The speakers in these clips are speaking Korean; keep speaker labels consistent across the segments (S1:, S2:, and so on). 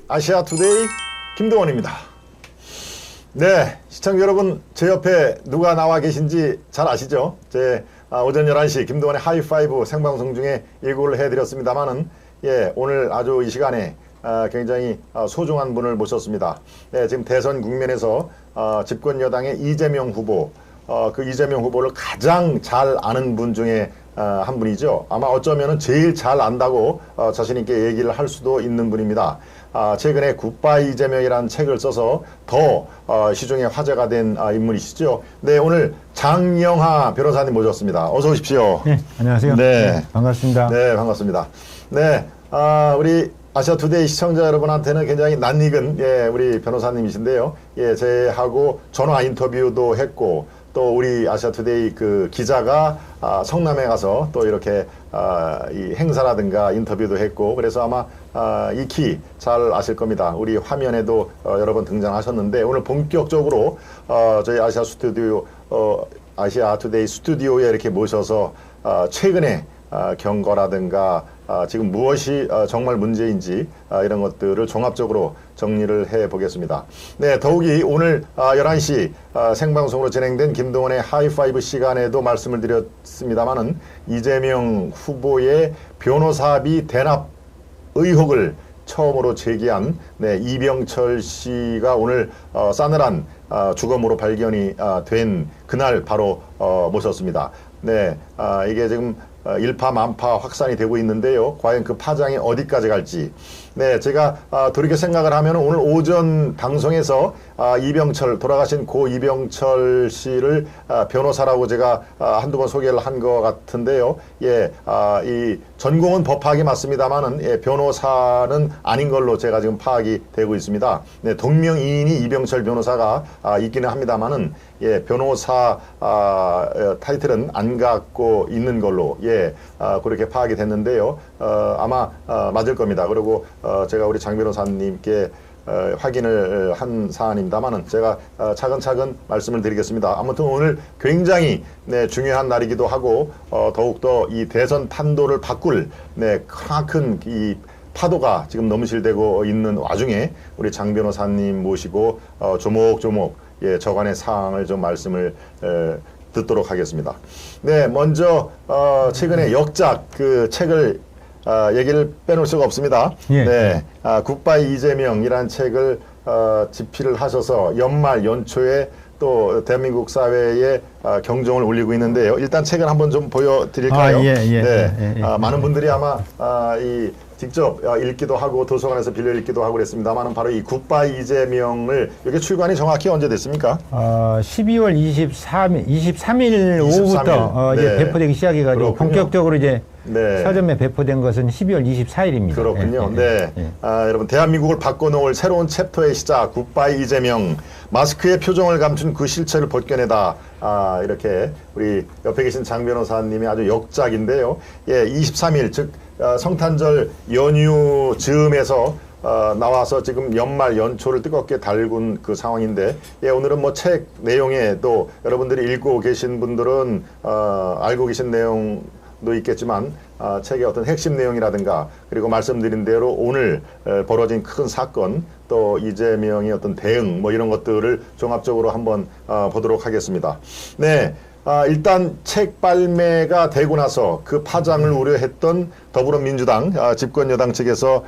S1: 아시아 투데이 김동원입니다. 네, 시청자 여러분, 제 옆에 누가 나와 계신지 잘 아시죠? 제 오전 11시 김동원의 하이파이브 생방송 중에 예고를 해드렸습니다만은, 예, 오늘 아주 이 시간에 굉장히 소중한 분을 모셨습니다. 네, 지금 대선 국면에서 집권 여당의 이재명 후보, 그 이재명 후보를 가장 잘 아는 분 중에 한 분이죠. 아마 어쩌면은 제일 잘 안다고 자신 있게 얘기를 할 수도 있는 분입니다. 최근에 굿바이 이재명이라는 책을 써서 더 시중에 화제가 된 인물이시죠. 네, 오늘 장영하 변호사님 모셨습니다. 어서 오십시오.
S2: 네, 안녕하세요.
S1: 네,
S2: 반갑습니다.
S1: 네, 반갑습니다. 네, 우리 아시아투데이 시청자 여러분한테는 굉장히 낯익은, 예, 우리 변호사님이신데요. 예, 제하고 전화 인터뷰도 했고, 또 우리 아시아투데이 그 기자가 성남에 가서 또 이렇게 이 행사라든가 인터뷰도 했고, 그래서 아마 익히 잘 아실 겁니다. 우리 화면에도 여러 번 등장하셨는데, 오늘 본격적으로 저희 아시아투데이 스튜디오에 이렇게 모셔서 최근에 경거라든가 지금 무엇이 정말 문제인지 이런 것들을 종합적으로 정리를 해보겠습니다. 네, 더욱이 오늘 11시 생방송으로 진행된 김동원의 하이파이브 시간에도 말씀을 드렸습니다마는 이재명 후보의 변호사비 대납 의혹을 처음으로 제기한, 네, 이병철 씨가 오늘 싸늘한 주검으로 발견이 된 그날 바로 모셨습니다. 네, 이게 지금 일파만파 확산이 되고 있는데요. 과연 그 파장이 어디까지 갈지. 네, 제가 돌이켜 생각을 하면 오늘 오전 방송에서 돌아가신 고 이병철 씨를 변호사라고 제가 한두 번 소개를 한 것 같은데요. 예, 이 전공은 법학이 맞습니다만은, 예, 변호사는 아닌 걸로 제가 지금 파악이 되고 있습니다. 네, 동명이인이 이병철 변호사가 있기는 합니다만은, 예, 변호사 타이틀은 안 갖고 있는 걸로, 예, 그렇게 파악이 됐는데요. 아마 맞을 겁니다. 그리고 제가 우리 장 변호사님께 확인을 한 사안입니다만은 제가 차근차근 말씀을 드리겠습니다. 아무튼 오늘 굉장히, 네, 중요한 날이기도 하고, 더욱더 이 대선 판도를 바꿀, 네, 큰 이 파도가 지금 넘실대고 있는 와중에 우리 장 변호사님 모시고 조목조목, 예, 저간의 사항을 좀 말씀을 듣도록 하겠습니다. 네, 먼저 최근에 역작 그 책을 얘기를 빼놓을 수가 없습니다.
S2: 예.
S1: 네, 굿바이 이재명이라는 책을 집필을 하셔서 연초에 또 대한민국 사회에 경종을 울리고 있는데요. 일단 책을 한번 좀 보여드릴까요? 네, 많은 분들이 아마 직접 읽기도 하고 도서관에서 빌려 읽기도 하고 그랬습니다만, 바로 이 굿바이 이재명을, 이게 출간이 정확히 언제 됐습니까?
S2: 12월 23일 오후부터
S1: 네,
S2: 이제 배포되기 시작해가지고 본격적으로 이제,
S1: 네,
S2: 서점에 배포된 것은 12월 24일입니다.
S1: 그렇군요. 네. 여러분, 대한민국을 바꿔놓을 새로운 챕터의 시작, 굿바이 이재명. 마스크의 표정을 감춘 그 실체를 벗겨내다. 이렇게 우리 옆에 계신 장 변호사님이 아주 역작인데요. 예, 23일, 즉 성탄절 연휴 즈음에서 나와서 지금 연초를 뜨겁게 달군 그 상황인데, 예, 오늘은 뭐 책 내용에 또 여러분들이 읽고 계신 분들은 알고 계신 내용도 있겠지만, 책의 어떤 핵심 내용이라든가, 그리고 말씀드린 대로 오늘 벌어진 큰 사건, 또 이재명의 어떤 대응, 뭐 이런 것들을 종합적으로 한번 보도록 하겠습니다. 네. 일단 책 발매가 되고 나서 그 파장을 우려했던 더불어민주당 집권 여당 측에서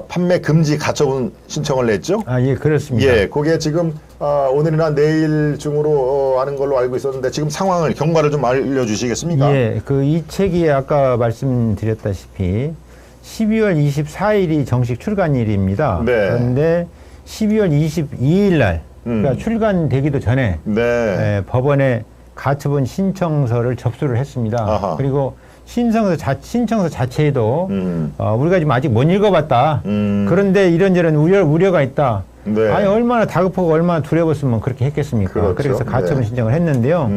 S1: 판매 금지 가처분 신청을 냈죠?
S2: 예, 그렇습니다.
S1: 예, 그게 지금 오늘이나 내일 중으로 하는 걸로 알고 있었는데, 지금 상황을, 경과를 좀 알려주시겠습니까?
S2: 예, 이 책이 아까 말씀드렸다시피 12월 24일이 정식 출간일입니다.
S1: 네.
S2: 그런데 12월 22일 날, 그러니까 출간되기도 전에,
S1: 네,
S2: 법원에 가처분 신청서를 접수를 했습니다.
S1: 아하.
S2: 그리고 신청서 자체에도 우리가 지금 아직 못 읽어봤다. 그런데 이런저런 우려가 있다.
S1: 네.
S2: 아니, 얼마나 다급하고 얼마나 두려웠으면 그렇게 했겠습니까?
S1: 그렇죠.
S2: 그래서 가처분
S1: 네.
S2: 신청을 했는데요.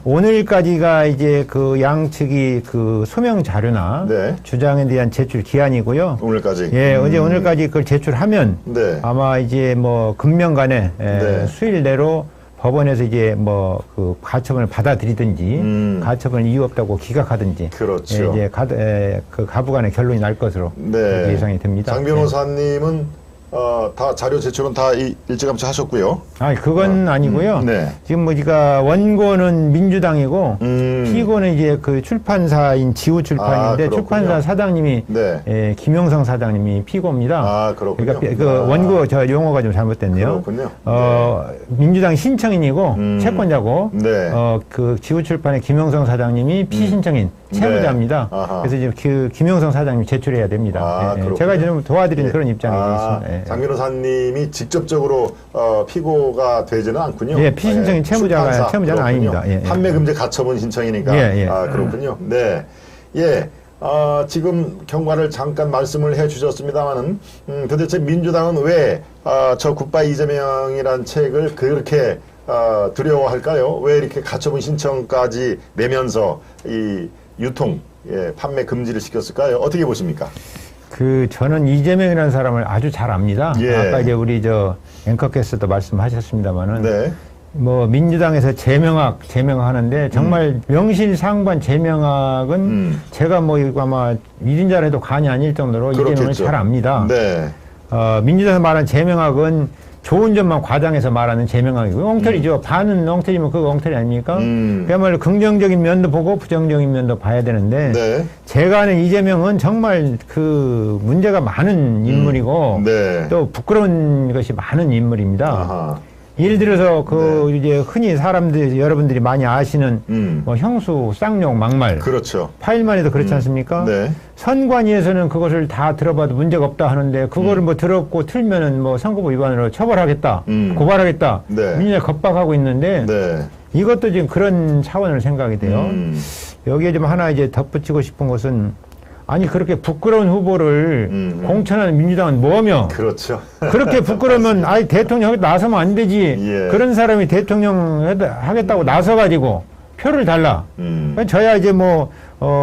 S2: 오늘까지가 이제 그 양측이 그 소명 자료나, 네, 주장에 대한 제출 기한이고요.
S1: 오늘까지.
S2: 예, 오늘까지 그걸 제출하면,
S1: 네,
S2: 아마 이제 뭐 금년간에,
S1: 네,
S2: 수일 내로 법원에서 이제 뭐 그 가처분을 받아들이든지 가처분을 이유 없다고 기각하든지,
S1: 그렇죠.
S2: 이제 그 가부간의 결론이 날 것으로,
S1: 네,
S2: 예상이 됩니다.
S1: 장 변호사님은 다 자료 제출은 다 일찌감치 하셨고요.
S2: 그건 아니고요.
S1: 네.
S2: 지금 우리가 원고는 민주당이고 피고는 이제 그 출판사인 지우출판인데 출판사 사장님이 네. 김영성 사장님이 피고입니다.
S1: 그렇군요.
S2: 그러니까 그 원고 저 용어가 좀 잘못됐네요.
S1: 그렇군요.
S2: 민주당 신청인이고 채권자고
S1: 네.
S2: 그 지우출판의 김영성 사장님이 피신청인 채무자입니다.
S1: 네.
S2: 그래서 이제 그 김영성 사장님이 제출해야 됩니다. 제가 좀 도와드리는 그런 입장이 있습니다.
S1: 장 변호사님이 직접적으로 피고가 되지는 않군요.
S2: 예, 피신청인 채무자는 아닙니다.
S1: 판매금지 가처분 신청이니까. 그렇군요. 네. 예. 지금 경과를 잠깐 말씀을 해 주셨습니다만은, 도대체 민주당은 왜, 저 굿바이 이재명이란 책을 그렇게, 두려워할까요? 왜 이렇게 가처분 신청까지 내면서 이 유통, 판매 금지를 시켰을까요? 어떻게 보십니까?
S2: 저는 이재명이라는 사람을 아주 잘 압니다. 아까 이제 우리 앵커께서도 말씀하셨습니다만은. 네. 민주당에서 제명학 하는데 정말 명실상부한 제명학은 제가 이거 아마 1인자를 해도 간이 아닐 정도로 이재명을 잘 압니다. 네. 민주당에서 말하는 제명학은 좋은 점만 과장해서 말하는 제명학이고요. 엉터리죠. 반은 엉터리면 그거 엉터리 아닙니까? 그야말로 긍정적인 면도 보고 부정적인 면도 봐야 되는데
S1: 네.
S2: 제가 아는 이재명은 정말 그 문제가 많은 인물이고 네. 또 부끄러운 것이 많은 인물입니다.
S1: 아하.
S2: 예를 들어서 이제 흔히 여러분들이 많이 아시는 형수, 쌍욕, 막말.
S1: 그렇죠.
S2: 파일만 해도 그렇지 않습니까?
S1: 네.
S2: 선관위에서는 그것을 다 들어봐도 문제가 없다 하는데 그거를 들었고 틀면은 선거법 위반으로 처벌하겠다, 고발하겠다. 네. 민주당이 겁박하고 있는데
S1: 네.
S2: 이것도 지금 그런 차원을 생각이 돼요. 여기에 좀 하나 이제 덧붙이고 싶은 것은 아니 그렇게 부끄러운 후보를 공천하는 민주당은 뭐며?
S1: 그렇죠.
S2: 그렇게 부끄러우면 아니 대통령 나서면 안 되지. 예. 그런 사람이 대통령 하겠다고 나서가지고 표를 달라. 저야 이제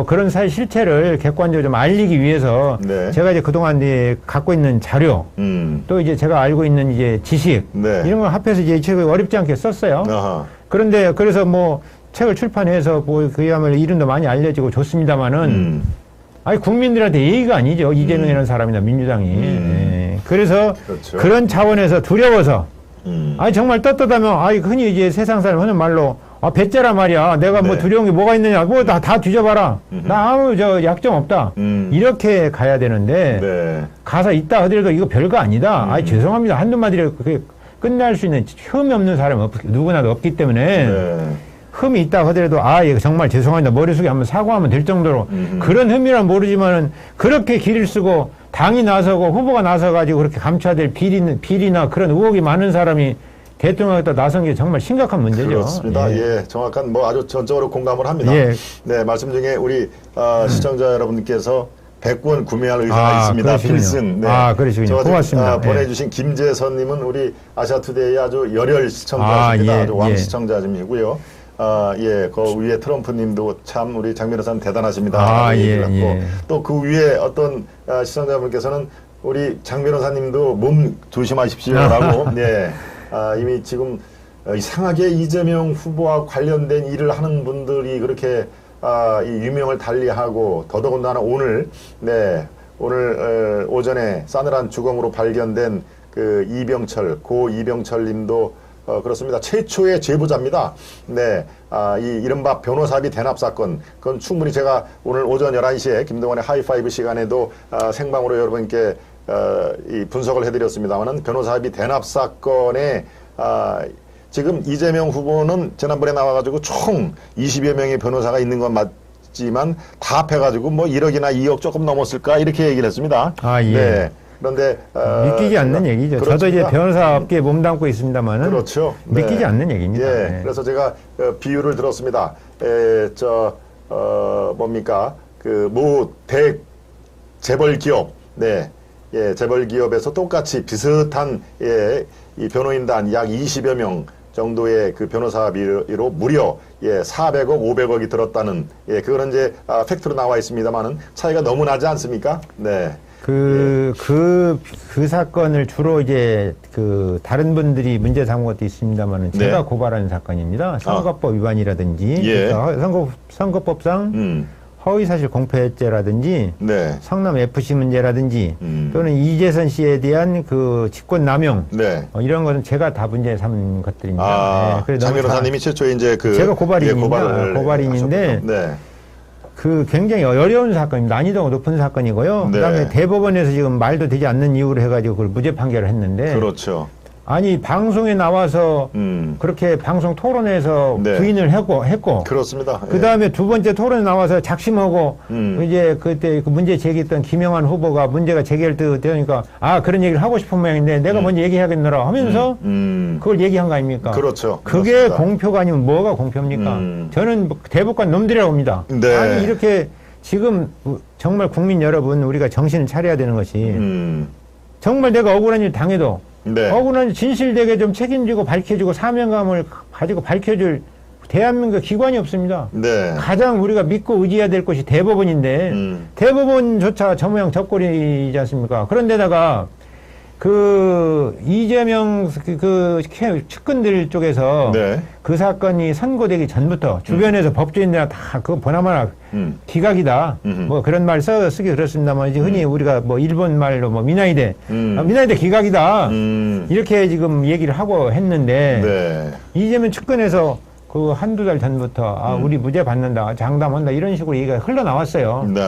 S2: 그런 사회 실체를 객관적으로 좀 알리기 위해서 네. 제가 이제 그동안 이제 갖고 있는 자료 또 이제 제가 알고 있는 이제 지식
S1: 네.
S2: 이런 걸 합해서 이제 책을 어렵지 않게 썼어요.
S1: 아하.
S2: 그런데 그래서 책을 출판해서 그야말로 이름도 많이 알려지고 좋습니다만은 아니 국민들한테 예의가 아니죠. 이재명이라는 사람이나 민주당이. 예. 그래서
S1: 그렇죠.
S2: 그런 차원에서 두려워서 아니 정말 떳떳하면 아니 흔히 이제 세상 사람 하는 말로 배째라 말이야. 내가 네. 두려운 게 뭐가 있느냐. 다 뒤져봐라. 나 아무 약점 없다. 이렇게 가야 되는데 네. 가서 있다 하더라도 이거 별거 아니다. 아니 죄송합니다. 한두 마디로 그게 끝날 수 있는 흠이 없는 사람은 누구나도 없기 때문에 네. 흠이 있다 하더라도 이거 정말 죄송합니다. 머릿속에 한번 사과하면 될 정도로 그런 흠이란 모르지만은 그렇게 길을 쓰고 당이 나서고 후보가 나서가지고 그렇게 감춰야 될 비리나 그런 의혹이 많은 사람이 대통령에다 나선 게 정말 심각한 문제죠.
S1: 그렇습니다. 예, 정확한 아주 전적으로 공감을 합니다.
S2: 예.
S1: 네, 말씀 중에 우리 시청자 여러분께서 100권 구매할 의사가 있습니다.
S2: 그러시군요.
S1: 필승. 네.
S2: 그러시군요. 고맙습니다.
S1: 보내주신 김재선님은 우리 아시아투데이 아주 열혈 시청자십니다. 아주 왕 시청자님이고요. 그 위에 트럼프님도 참 우리 장 변호사님 대단하십니다. 또 그 위에 어떤 시청자분께서는 우리 장 변호사님도 몸 조심하십시오라고. 네. 이미 지금 이상하게 이재명 후보와 관련된 일을 하는 분들이 그렇게 이 유명을 달리하고 더더군다나 오늘 오전에 싸늘한 주검으로 발견된 그 고 이병철님도 그렇습니다. 최초의 제보자입니다. 네. 이 이른바 변호사비 대납 사건. 그건 충분히 제가 오늘 오전 11시에 김동완의 하이파이브 시간에도 생방으로 여러분께 이 분석을 해드렸습니다만은 변호사비 대납 사건에 지금 이재명 후보는 지난번에 나와가지고 총 20여 명의 변호사가 있는 건 맞지만 다 합해가지고 1억이나 2억 조금 넘었을까 이렇게 얘기를 했습니다. 네. 그런데
S2: 믿기지 않는 얘기죠.
S1: 그렇습니다.
S2: 저도 이제 변호사 업계에 몸담고 있습니다만은
S1: 그렇죠.
S2: 믿기지 않는 얘기입니다.
S1: 예. 네. 그래서 제가 비유를 들었습니다. 뭡니까 재벌 기업, 재벌 기업에서 똑같이 비슷한 이 변호인단 약 20여 명 정도의 그 변호사비로 무려 400억, 500억이 들었다는 그거는 이제 팩트로 나와 있습니다만은 차이가 너무 나지 않습니까? 네.
S2: 그 사건을 주로 이제 다른 분들이 문제 삼은 것도 있습니다만은 제가 고발한 사건입니다. 선거법 위반이라든지 선거법상 허위사실 공표죄라든지
S1: 네.
S2: 성남 FC 문제라든지
S1: 음.
S2: 또는 이재선 씨에 대한 그 직권남용
S1: 네.
S2: 이런 것은 제가 다 문제 삼은 것들입니다.
S1: 아,
S2: 네, 그래서
S1: 장
S2: 너무
S1: 변호사님이 최초에 이제 그
S2: 제가 고발인입니다.
S1: 예,
S2: 고발인인데
S1: 하셨군요. 네.
S2: 그 굉장히 어려운 사건입니다. 난이도가 높은 사건이고요.
S1: 네.
S2: 그다음에 대법원에서 지금 말도 되지 않는 이유로 해가지고 그걸 무죄 판결을 했는데
S1: 그렇죠.
S2: 아니 방송에 나와서 그렇게 방송 토론에서
S1: 네.
S2: 부인을 했고
S1: 그렇습니다.
S2: 그 다음에 두 번째 토론에 나와서 작심하고 이제 그때 그 문제 제기했던 김영환 후보가 문제가 제기할 때 되니까 아 그런 얘기를 하고 싶은 모양인데 내가 먼저 얘기하겠노라 하면서 그걸 얘기한 거 아닙니까?
S1: 그렇죠.
S2: 그게
S1: 그렇습니다.
S2: 공표가 아니면 뭐가 공표입니까? 저는 대법관 놈들이라고 봅니다.
S1: 네.
S2: 아니 이렇게 지금 정말 국민 여러분 우리가 정신을 차려야 되는 것이 정말 내가 억울한 일 당해도
S1: 네.
S2: 억울한 진실되게 좀 책임지고 밝혀주고 사명감을 가지고 밝혀줄 대한민국 기관이 없습니다.
S1: 네.
S2: 가장 우리가 믿고 의지해야 될 것이 대법원인데 대법원조차 저 모양 저꼴이지 않습니까? 그런데다가 그 이재명 그 측근들 쪽에서
S1: 네.
S2: 그 사건이 선고되기 전부터 주변에서 법조인들이나 다 그거 보나마나 기각이다. 뭐 그런 말 쓰기 그렇습니다만 이제 흔히 우리가 뭐 일본 말로 뭐 미나이데 미나이데 기각이다. 이렇게 지금 얘기를 하고 했는데
S1: 네.
S2: 이재명 측근에서 그 한두 달 전부터 아 우리 무죄 받는다 장담한다 이런 식으로 얘기가 흘러나왔어요.
S1: 네.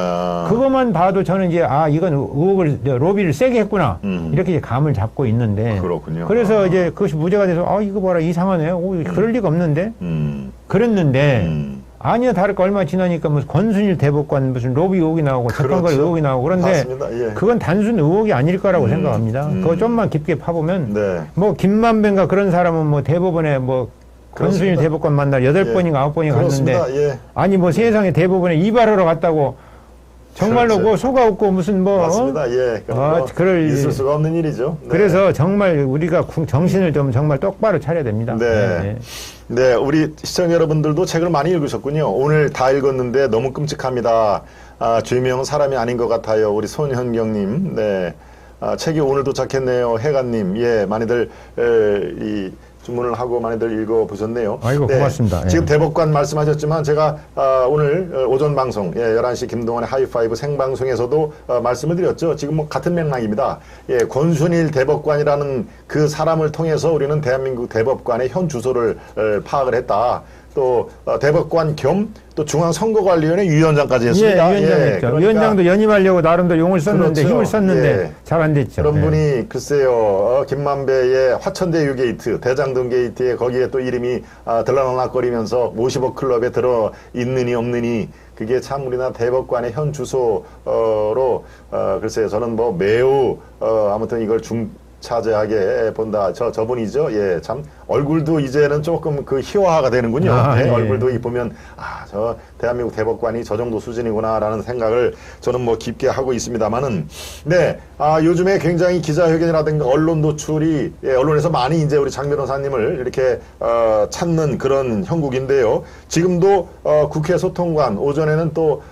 S2: 그것만 봐도 저는 이제 아 이건 의혹을 로비를 세게 했구나 이렇게 이제 감을 잡고 있는데
S1: 그렇군요.
S2: 그래서 이제 그것이 무죄가 돼서 아 이거 봐라 이상하네 그럴 리가 없는데 그랬는데 아니야 다를까 얼마 지나니까 무슨 권순일 대법관 무슨 로비 의혹이 나오고 재판관
S1: 그렇죠.
S2: 의혹이 나오고 그런데
S1: 맞습니다. 예.
S2: 그건 단순 의혹이 아닐 거라고 생각합니다. 그거 좀만 깊게 파보면
S1: 네.
S2: 뭐 김만배인가 그런 사람은 뭐 대법원에 뭐 권순일
S1: 그렇습니다.
S2: 대법관 만나 8번인가 9번인가
S1: 그렇습니다.
S2: 갔는데
S1: 예.
S2: 아니 뭐 세상에 대법원에 이발하러 갔다고 정말로
S1: 그렇죠.
S2: 뭐 속아 없고 무슨 뭐
S1: 맞습니다. 예. 뭐
S2: 그럴
S1: 있을 수가 없는 일이죠. 네.
S2: 그래서 정말 우리가 정신을 좀 정말 똑바로 차려야 됩니다.
S1: 네. 네, 우리 시청자 여러분들도 책을 많이 읽으셨군요. 오늘 다 읽었는데 너무 끔찍합니다. 아, 주인명은 사람이 아닌 것 같아요. 우리 손현경님. 네. 아, 책이 오늘 도착했네요. 해가님. 예, 많이들 이 주문을 하고 많이들 읽어보셨네요.
S2: 아이고,
S1: 네,
S2: 고맙습니다.
S1: 지금
S2: 예.
S1: 대법관 말씀하셨지만 제가 오늘 오전 방송 11시 김동원의 하이파이브 생방송에서도 말씀을 드렸죠. 지금 뭐 같은 맥락입니다. 예, 권순일 대법관이라는 그 사람을 통해서 우리는 대한민국 대법관의 현 주소를 파악을 했다. 또 대법관 겸 또 중앙선거관리위원회 위원장까지 했습니다.
S2: 예, 위원장 했죠.
S1: 그러니까
S2: 위원장도 연임하려고 나름대로 용을 썼는데
S1: 그렇죠.
S2: 힘을 썼는데
S1: 예.
S2: 잘 안 됐죠.
S1: 그런
S2: 예.
S1: 분이 글쎄요 김만배의 화천대유 게이트 대장동 게이트에 거기에 또 이름이 들락날락거리면서 50억 클럽에 들어 있느니 없느니 그게 참 우리나라 대법관의 현 주소로 글쎄요 저는 뭐 매우 아무튼 이걸 차지하게 본다. 저분이죠. 예, 참 얼굴도 이제는 조금 그 희화화가 되는군요.
S2: 아,
S1: 네,
S2: 예.
S1: 얼굴도 보면 아, 저 대한민국 대법관이 저 정도 수준이구나라는 생각을 저는 뭐 깊게 하고 있습니다만은 네, 요즘에 굉장히 기자회견이라든가 언론 노출이 언론에서 많이 이제 우리 장 변호사님을 이렇게 찾는 그런 형국인데요. 지금도 국회 소통관 오전에는 또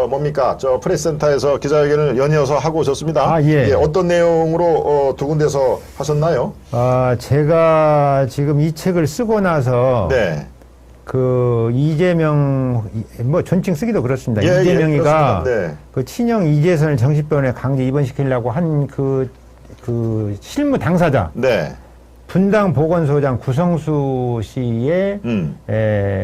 S1: 뭡니까? 저 프레스센터에서 기자회견을 연이어서 하고 오셨습니다.
S2: 아, 예.
S1: 어떤 내용으로 두 군데서 하셨나요?
S2: 제가 지금 이 책을 쓰고 나서
S1: 네.
S2: 그 이재명 뭐 존칭 쓰기도 그렇습니다.
S1: 예,
S2: 이재명이가
S1: 예, 네.
S2: 그 친형 이재선을 정신병원에 강제 입원시키려고 한 그 실무 당사자
S1: 네.
S2: 분당 보건소장 구성수 씨의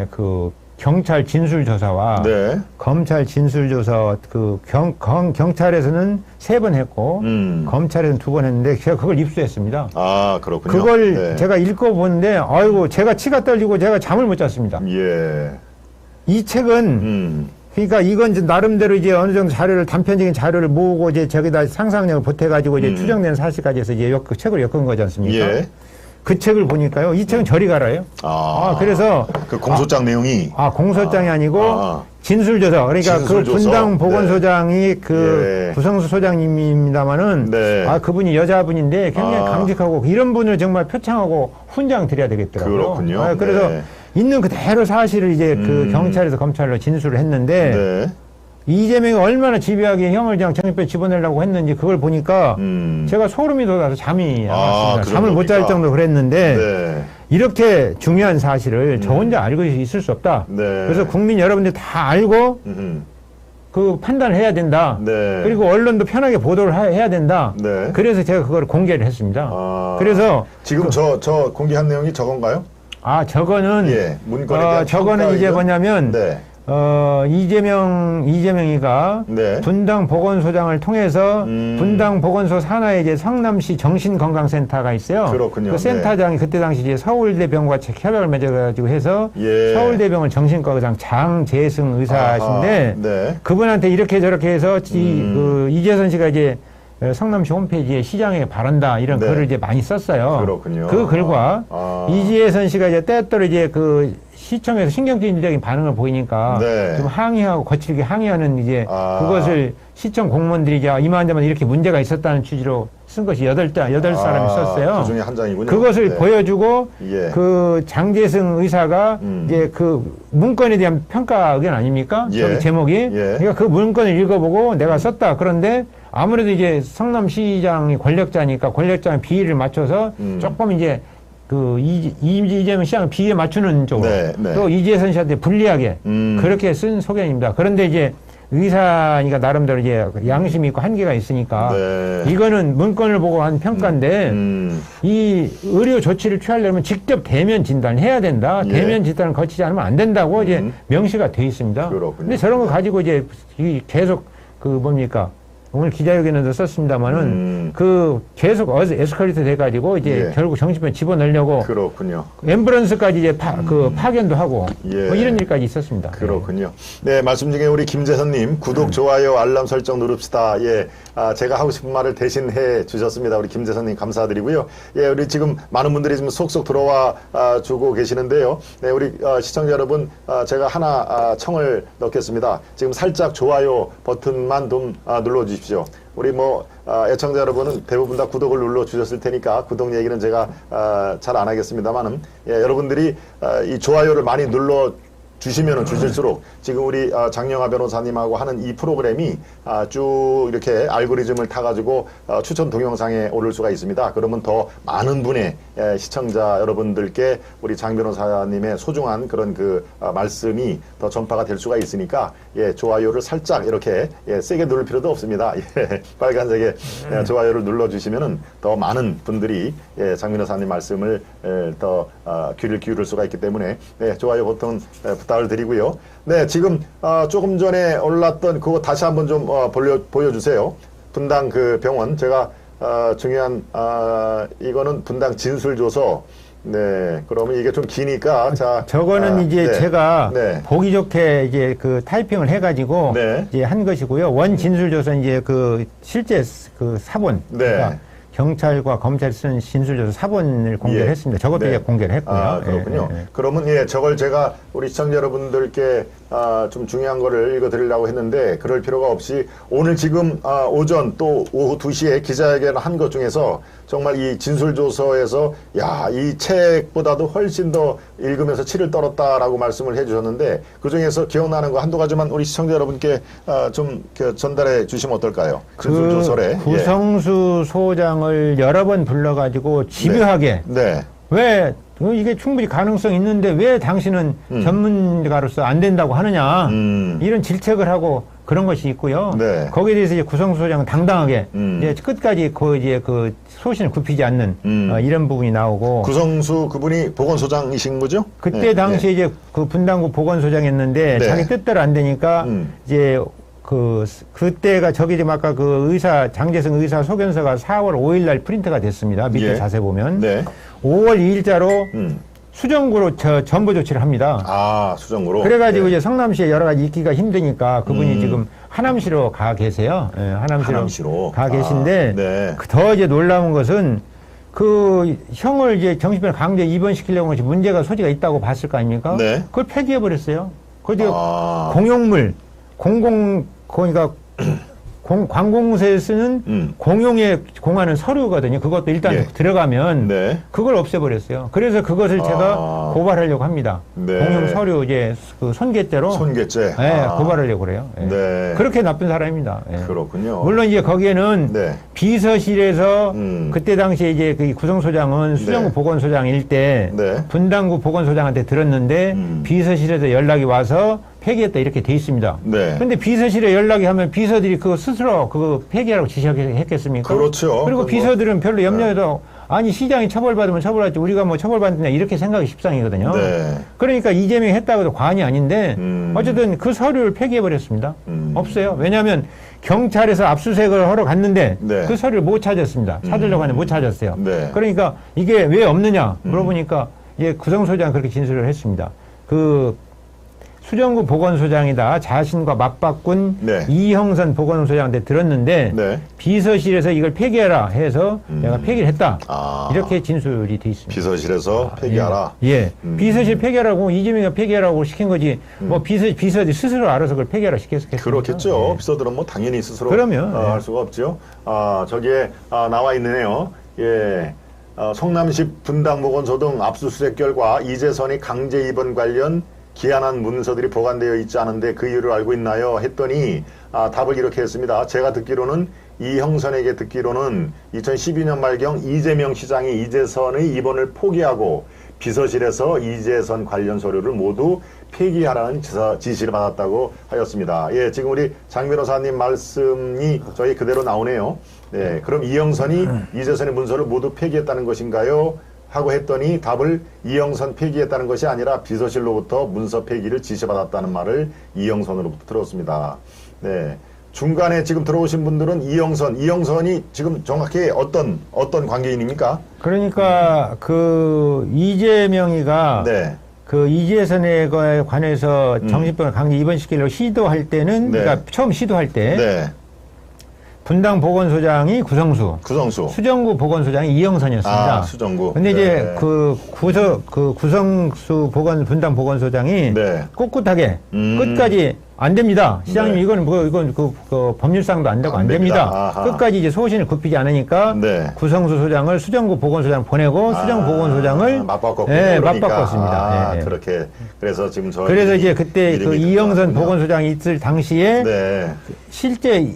S2: 그 경찰 진술조사와
S1: 네.
S2: 검찰 진술조사 그 경찰에서는 3번 했고 검찰에서는 2번 했는데 제가 그걸 입수했습니다.
S1: 아, 그렇군요.
S2: 그걸
S1: 네.
S2: 제가 읽어보는데 아이고 제가 치가 떨리고 제가 잠을 못 잤습니다.
S1: 예.
S2: 이 책은 그러니까 이건 이제 나름대로 이제 어느 정도 자료를 단편적인 자료를 모으고 이제 저기다 상상력을 보태가지고 이제 추정된 사실까지 해서 이제 그 책을 엮은 거지 않습니까?
S1: 예.
S2: 그 책을 보니까요, 이 책은 저리 가라요. 그래서
S1: 그 공소장 내용이
S2: 공소장이 아니고 진술조사. 그러니까
S1: 진술조서.
S2: 그 분당 보건소장이
S1: 네.
S2: 그
S1: 예.
S2: 구성수 소장님입니다만은
S1: 네.
S2: 그분이 여자분인데 굉장히 강직하고 이런 분을 정말 표창하고 훈장 드려야 되겠더라고요.
S1: 그렇군요.
S2: 그래서
S1: 네.
S2: 있는 그대로 사실을 이제 그 경찰에서 검찰로 진술을 했는데
S1: 네.
S2: 이재명이 얼마나 집요하게 형을 그냥 정신병에 집어내려고 했는지 그걸 보니까 제가 소름이 돋아서 잠이 안 왔습니다.
S1: 그
S2: 잠을 못 잘 정도로 그랬는데
S1: 네.
S2: 이렇게 중요한 사실을 저 혼자 알고 있을 수 없다.
S1: 네.
S2: 그래서 국민 여러분들 다 알고 그 판단을 해야 된다.
S1: 네.
S2: 그리고 언론도 편하게 보도를 해야 된다.
S1: 네.
S2: 그래서 제가 그걸 공개를 했습니다.
S1: 아,
S2: 그래서
S1: 지금 저 공개한 내용이 저건가요?
S2: 저거는
S1: 예, 문건에 대한
S2: 저거는
S1: 평가
S2: 이제
S1: 의견?
S2: 뭐냐면
S1: 네.
S2: 이재명이가
S1: 네.
S2: 분당 보건소장을 통해서 분당 보건소 산하에 이제 성남시 정신건강센터가 있어요.
S1: 그렇군요.
S2: 그 센터장이 그때 당시 이제 서울대병원과 협약을 맺어가지고 해서
S1: 예.
S2: 서울대병원 정신과의장 장재승 의사신데
S1: 아하, 네.
S2: 그분한테 이렇게 저렇게 해서 이재선 씨가 이제 성남시 홈페이지에 시장에 바란다 이런
S1: 네.
S2: 글을 이제 많이 썼어요.
S1: 그렇군요.
S2: 그 글과 이재선 씨가 이제 때때로 이제 그 시청에서 신경질적인 반응을 보이니까
S1: 네.
S2: 좀 항의하고 거칠게 항의하는 이제 그것을 시청 공무원들이 이제 이만저만 이렇게 문제가 있었다는 취지로 쓴 것이 여덟 사람이 썼어요.
S1: 그 중에 한 장이군요.
S2: 그것을
S1: 네.
S2: 보여주고
S1: 예.
S2: 그 장재승 의사가 이제 그 문건에 대한 평가 의견 아닙니까?
S1: 예.
S2: 저기 제목이.
S1: 예.
S2: 그러니까 그 문건을 읽어보고 내가 썼다. 그런데 아무래도 이제 성남시장이 권력자니까 권력자의 비위를 맞춰서 조금 이제 그 이재명 시장을 비위에 맞추는 쪽으로
S1: 네, 네.
S2: 또 이재선 씨한테 불리하게 그렇게 쓴 소견입니다. 그런데 이제 의사니까 나름대로 이제 양심이 있고 한계가 있으니까
S1: 네.
S2: 이거는 문건을 보고 한 평가인데 이 의료 조치를 취하려면 직접 대면 진단을 해야 된다.
S1: 예.
S2: 대면 진단을 거치지 않으면 안 된다고 이제 명시가 돼 있습니다.
S1: 그렇군요.
S2: 근데 저런 거 가지고 이제 계속 그 뭡니까? 오늘 기자회견에도 썼습니다만은 그 계속 에스컬레이터 돼가지고 이제
S1: 예.
S2: 결국 정신병 집어넣으려고
S1: 그렇군요.
S2: 앰뷸런스까지 이제 파견도 하고
S1: 예.
S2: 뭐 이런 일까지 있었습니다.
S1: 그렇군요. 네, 말씀 중에 우리 김재선님 구독, 좋아요, 알람 설정 누릅시다. 예, 제가 하고 싶은 말을 대신 해 주셨습니다. 우리 김재선님 감사드리고요. 예, 우리 지금 많은 분들이 지금 속속 들어와 주고 계시는데요. 네, 우리 시청자 여러분, 제가 하나 청을 넣겠습니다. 지금 살짝 좋아요 버튼만 좀 눌러주십시오. 우리 애청자 여러분은 대부분 다 구독을 눌러 주셨을 테니까 구독 얘기는 제가 잘 안 하겠습니다만은 여러분들이 이 좋아요를 많이 눌러 주시면은 주실수록 지금 우리 장영하 변호사님하고 하는 이 프로그램이 쭉 이렇게 알고리즘을 타가지고 추천 동영상에 오를 수가 있습니다. 그러면 더 많은 분의 시청자 여러분들께 우리 장 변호사님의 소중한 그런 그 말씀이 더 전파가 될 수가 있으니까 좋아요를 살짝 이렇게 세게 누를 필요도 없습니다. 빨간색에 좋아요를 눌러주시면은 더 많은 분들이 장 변호사님 말씀을 더 귀를 기울일 수가 있기 때문에 좋아요 버튼 부탁을 드리고요. 네, 지금 조금 전에 올랐던 그거 다시 한번 좀 보여주세요. 분당 그 병원 제가 중요한 이거는 분당 진술조서. 네, 그러면 이게 좀 기니까
S2: 저거는 이제 제가
S1: 네.
S2: 보기 좋게 이제 그 타이핑을 해가지고
S1: 네.
S2: 이제 한 것이고요. 원 진술조서 이제 그 실제 그 사본.
S1: 네.
S2: 그러니까 경찰과 검찰이 쓴 진술조서 사본을 공개를 했습니다. 저것도 이제 공개를 했고요.
S1: 그렇군요. 그러면 저걸 제가 우리 시청자 여러분들께 좀 중요한 거를 읽어드리려고 했는데 그럴 필요가 없이 오늘 지금 오전 또 오후 2시에 기자회견 한 것 중에서 정말 이 진술조서에서 이 책보다도 훨씬 더 읽으면서 치를 떨었다라고 말씀을 해주셨는데 그중에서 기억나는 거 한두 가지만 우리 시청자 여러분께 좀 전달해 주시면 어떨까요? 진술조서래.
S2: 구성수 소장을 여러 번 불러가지고 집요하게
S1: 네.
S2: 왜 이게 충분히 가능성 있는데 왜 당신은 전문가로서 안 된다고 하느냐 이런 질책을 하고 그런 것이 있고요.
S1: 네.
S2: 거기에 대해서 이제 구성수 소장은 당당하게 이제 끝까지 그 소신을 굽히지 않는 이런 부분이 나오고.
S1: 구성수 그분이 보건소장이신 거죠?
S2: 그때 당시에 이제 그 분당구 보건소장했는데
S1: 네.
S2: 자기 뜻대로 안 되니까 이제 그때가 저기 지금 아까 그 장재승 의사 소견서가 4월 5일 날 프린트가 됐습니다. 밑에 자세 보면.
S1: 네.
S2: 5월 2일자로 수정구로 전보 조치를 합니다.
S1: 수정구로.
S2: 그래가지고 이제 성남시에 여러 가지 있기가 힘드니까 그분이 지금 하남시로 가 계세요. 하남시로 가 계신데
S1: 네.
S2: 더 이제 놀라운 것은 그 형을 이제 정신병원 강제 입원시키려고 문제가 소지가 있다고 봤을 거 아닙니까?
S1: 네.
S2: 그걸 폐기해버렸어요. 그리고 공용물, 그러니까 관공서에 쓰는 공용에 공하는 서류거든요. 그것도 일단 들어가면 그걸 없애버렸어요. 그래서 그것을 제가 고발하려고 합니다. 공용 서류 이제 그 손괴죄로.
S1: 손괴죄.
S2: 고발하려고 그래요. 그렇게 나쁜 사람입니다.
S1: 그렇군요.
S2: 물론 이제 거기에는 비서실에서 그때 당시에 이제 그 구성소장은 수정구 보건소장일 때 분당구 보건소장한테 들었는데 비서실에서 연락이 와서 폐기했다 이렇게 돼 있습니다.
S1: 네.
S2: 근데 비서실에 연락이 하면 비서들이 그거 스스로 그거 폐기하라고 지시했겠습니까?
S1: 그렇죠.
S2: 그리고 비서들은 별로 염려해도 아니 시장이 처벌받으면 처벌하지 우리가 뭐 처벌받느냐 이렇게 생각이 십상이거든요.
S1: 네.
S2: 그러니까 이재명이 했다고 해도 과언이 아닌데 어쨌든 그 서류를 폐기해버렸습니다. 없어요. 왜냐하면 경찰에서 압수수색을 하러 갔는데
S1: 네.
S2: 그 서류를 못 찾았습니다. 찾으려고 하는데 못 찾았어요.
S1: 네.
S2: 그러니까 이게 왜 없느냐 물어보니까 이제 구성소장이 그렇게 진술을 했습니다. 그 수정구 보건소장이다 자신과 맞바꾼
S1: 네.
S2: 이형선 보건소장한테 들었는데
S1: 네.
S2: 비서실에서 이걸 폐기해라 해서 내가 폐기를 했다.
S1: 아.
S2: 이렇게 진술이 돼 있습니다.
S1: 비서실에서 폐기하라.
S2: 예. 비서실 폐기하라고 이재명이 폐기하라고 시킨 거지. 뭐 비서들이 스스로 알아서 그걸 폐기하라 시켰겠습니까?
S1: 그렇겠죠.
S2: 예.
S1: 비서들은 뭐 당연히 스스로
S2: 그러면,
S1: 할 수가 없죠. 저기에 나와 있네요. 예. 성남시 분당보건소 등 압수수색 결과 이재선이 강제 입원 관련 기한한 문서들이 보관되어 있지 않은데 그 이유를 알고 있나요? 했더니 답을 이렇게 했습니다. 제가 듣기로는 이형선에게 듣기로는 2012년 말경 이재명 시장이 이재선의 입원을 포기하고 비서실에서 이재선 관련 서류를 모두 폐기하라는 지시를 받았다고 하였습니다. 예, 지금 우리 장 변호사님 말씀이 저희 그대로 나오네요. 네, 그럼 이형선이 이재선의 문서를 모두 폐기했다는 것인가요? 하고 했더니 답을 이형선 폐기했다는 것이 아니라 비서실로부터 문서 폐기를 지시받았다는 말을 이형선으로부터 들었습니다. 네. 중간에 지금 들어오신 분들은 이형선이 지금 정확히 어떤 관계인입니까?
S2: 그러니까 그 이재명이가
S1: 네.
S2: 그 이재선에 관해서 정신병을 강제 입원시키려고 시도할 때는
S1: 네.
S2: 그러니까 처음 시도할 때
S1: 네.
S2: 분당 보건소장이 구성수, 수정구 보건소장이 이형선이었습니다.
S1: 수정구.
S2: 근데
S1: 네.
S2: 이제 그 구성수 분당 보건소장이
S1: 네.
S2: ቍ꿋하게 끝까지 안 됩니다. 시장님
S1: 네.
S2: 이건 그 법률상도 안 되고 안 됩니다.
S1: 아하.
S2: 끝까지 이제 소신을 굽히지 않으니까
S1: 네.
S2: 구성수 소장을 수정구 보건소장 보내고 수정구 보건소장을
S1: 맞바꿨군요.
S2: 네,
S1: 그러니까.
S2: 맞바꿨습니다. 네.
S1: 그렇게 그래서 지금
S2: 그래서 이제 그때 그 이형선 보건소장이 있을 당시에
S1: 네.
S2: 실제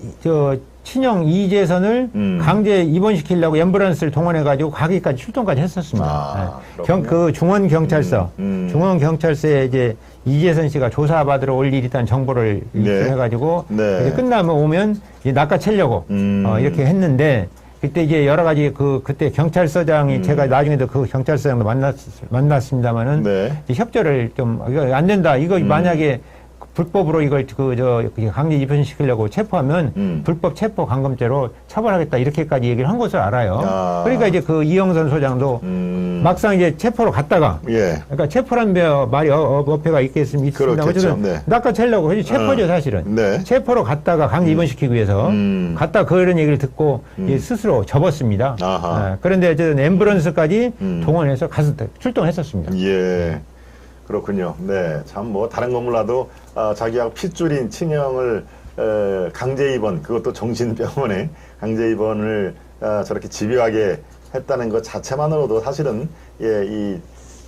S2: 친형 이재선을 강제 입원시키려고 앰뷸런스를 동원해가지고 가기까지 출동까지 했었습니다. 그 중원경찰서, 중원경찰서에 이제 이재선 씨가 조사받으러 올 일이 있다는 정보를 해가지고 이제 끝나면 오면 이제 낚아채려고 이렇게 했는데 그때 이제 여러 가지 그때 경찰서장이 제가 나중에도 그 경찰서장도 만났습니다만은 협조를 좀 이거 안 된다. 이거 만약에 불법으로 이걸 강제 입원시키려고 체포하면 불법 체포 강금죄로 처벌하겠다 이렇게까지 얘기를 한 것을 알아요. 그러니까 이제 그 이형선 소장도 막상 이제 체포로 갔다가 그러니까 체포란 말이 어폐가 있겠습니다. 어쨌든 낚아채려고 체포죠 사실은. 체포로 갔다가 강제 입원시키기 위해서 갔다 그런 얘기를 듣고 스스로 접었습니다. 그런데 어쨌든 앰뷸런스까지 동원해서 가서 출동했었습니다.
S1: 예. 그렇군요. 네. 참 다른 건 몰라도 자기하고 핏줄인 친형을 강제 입원, 그것도 정신병원에 강제 입원을 저렇게 집요하게 했다는 것 자체만으로도 사실은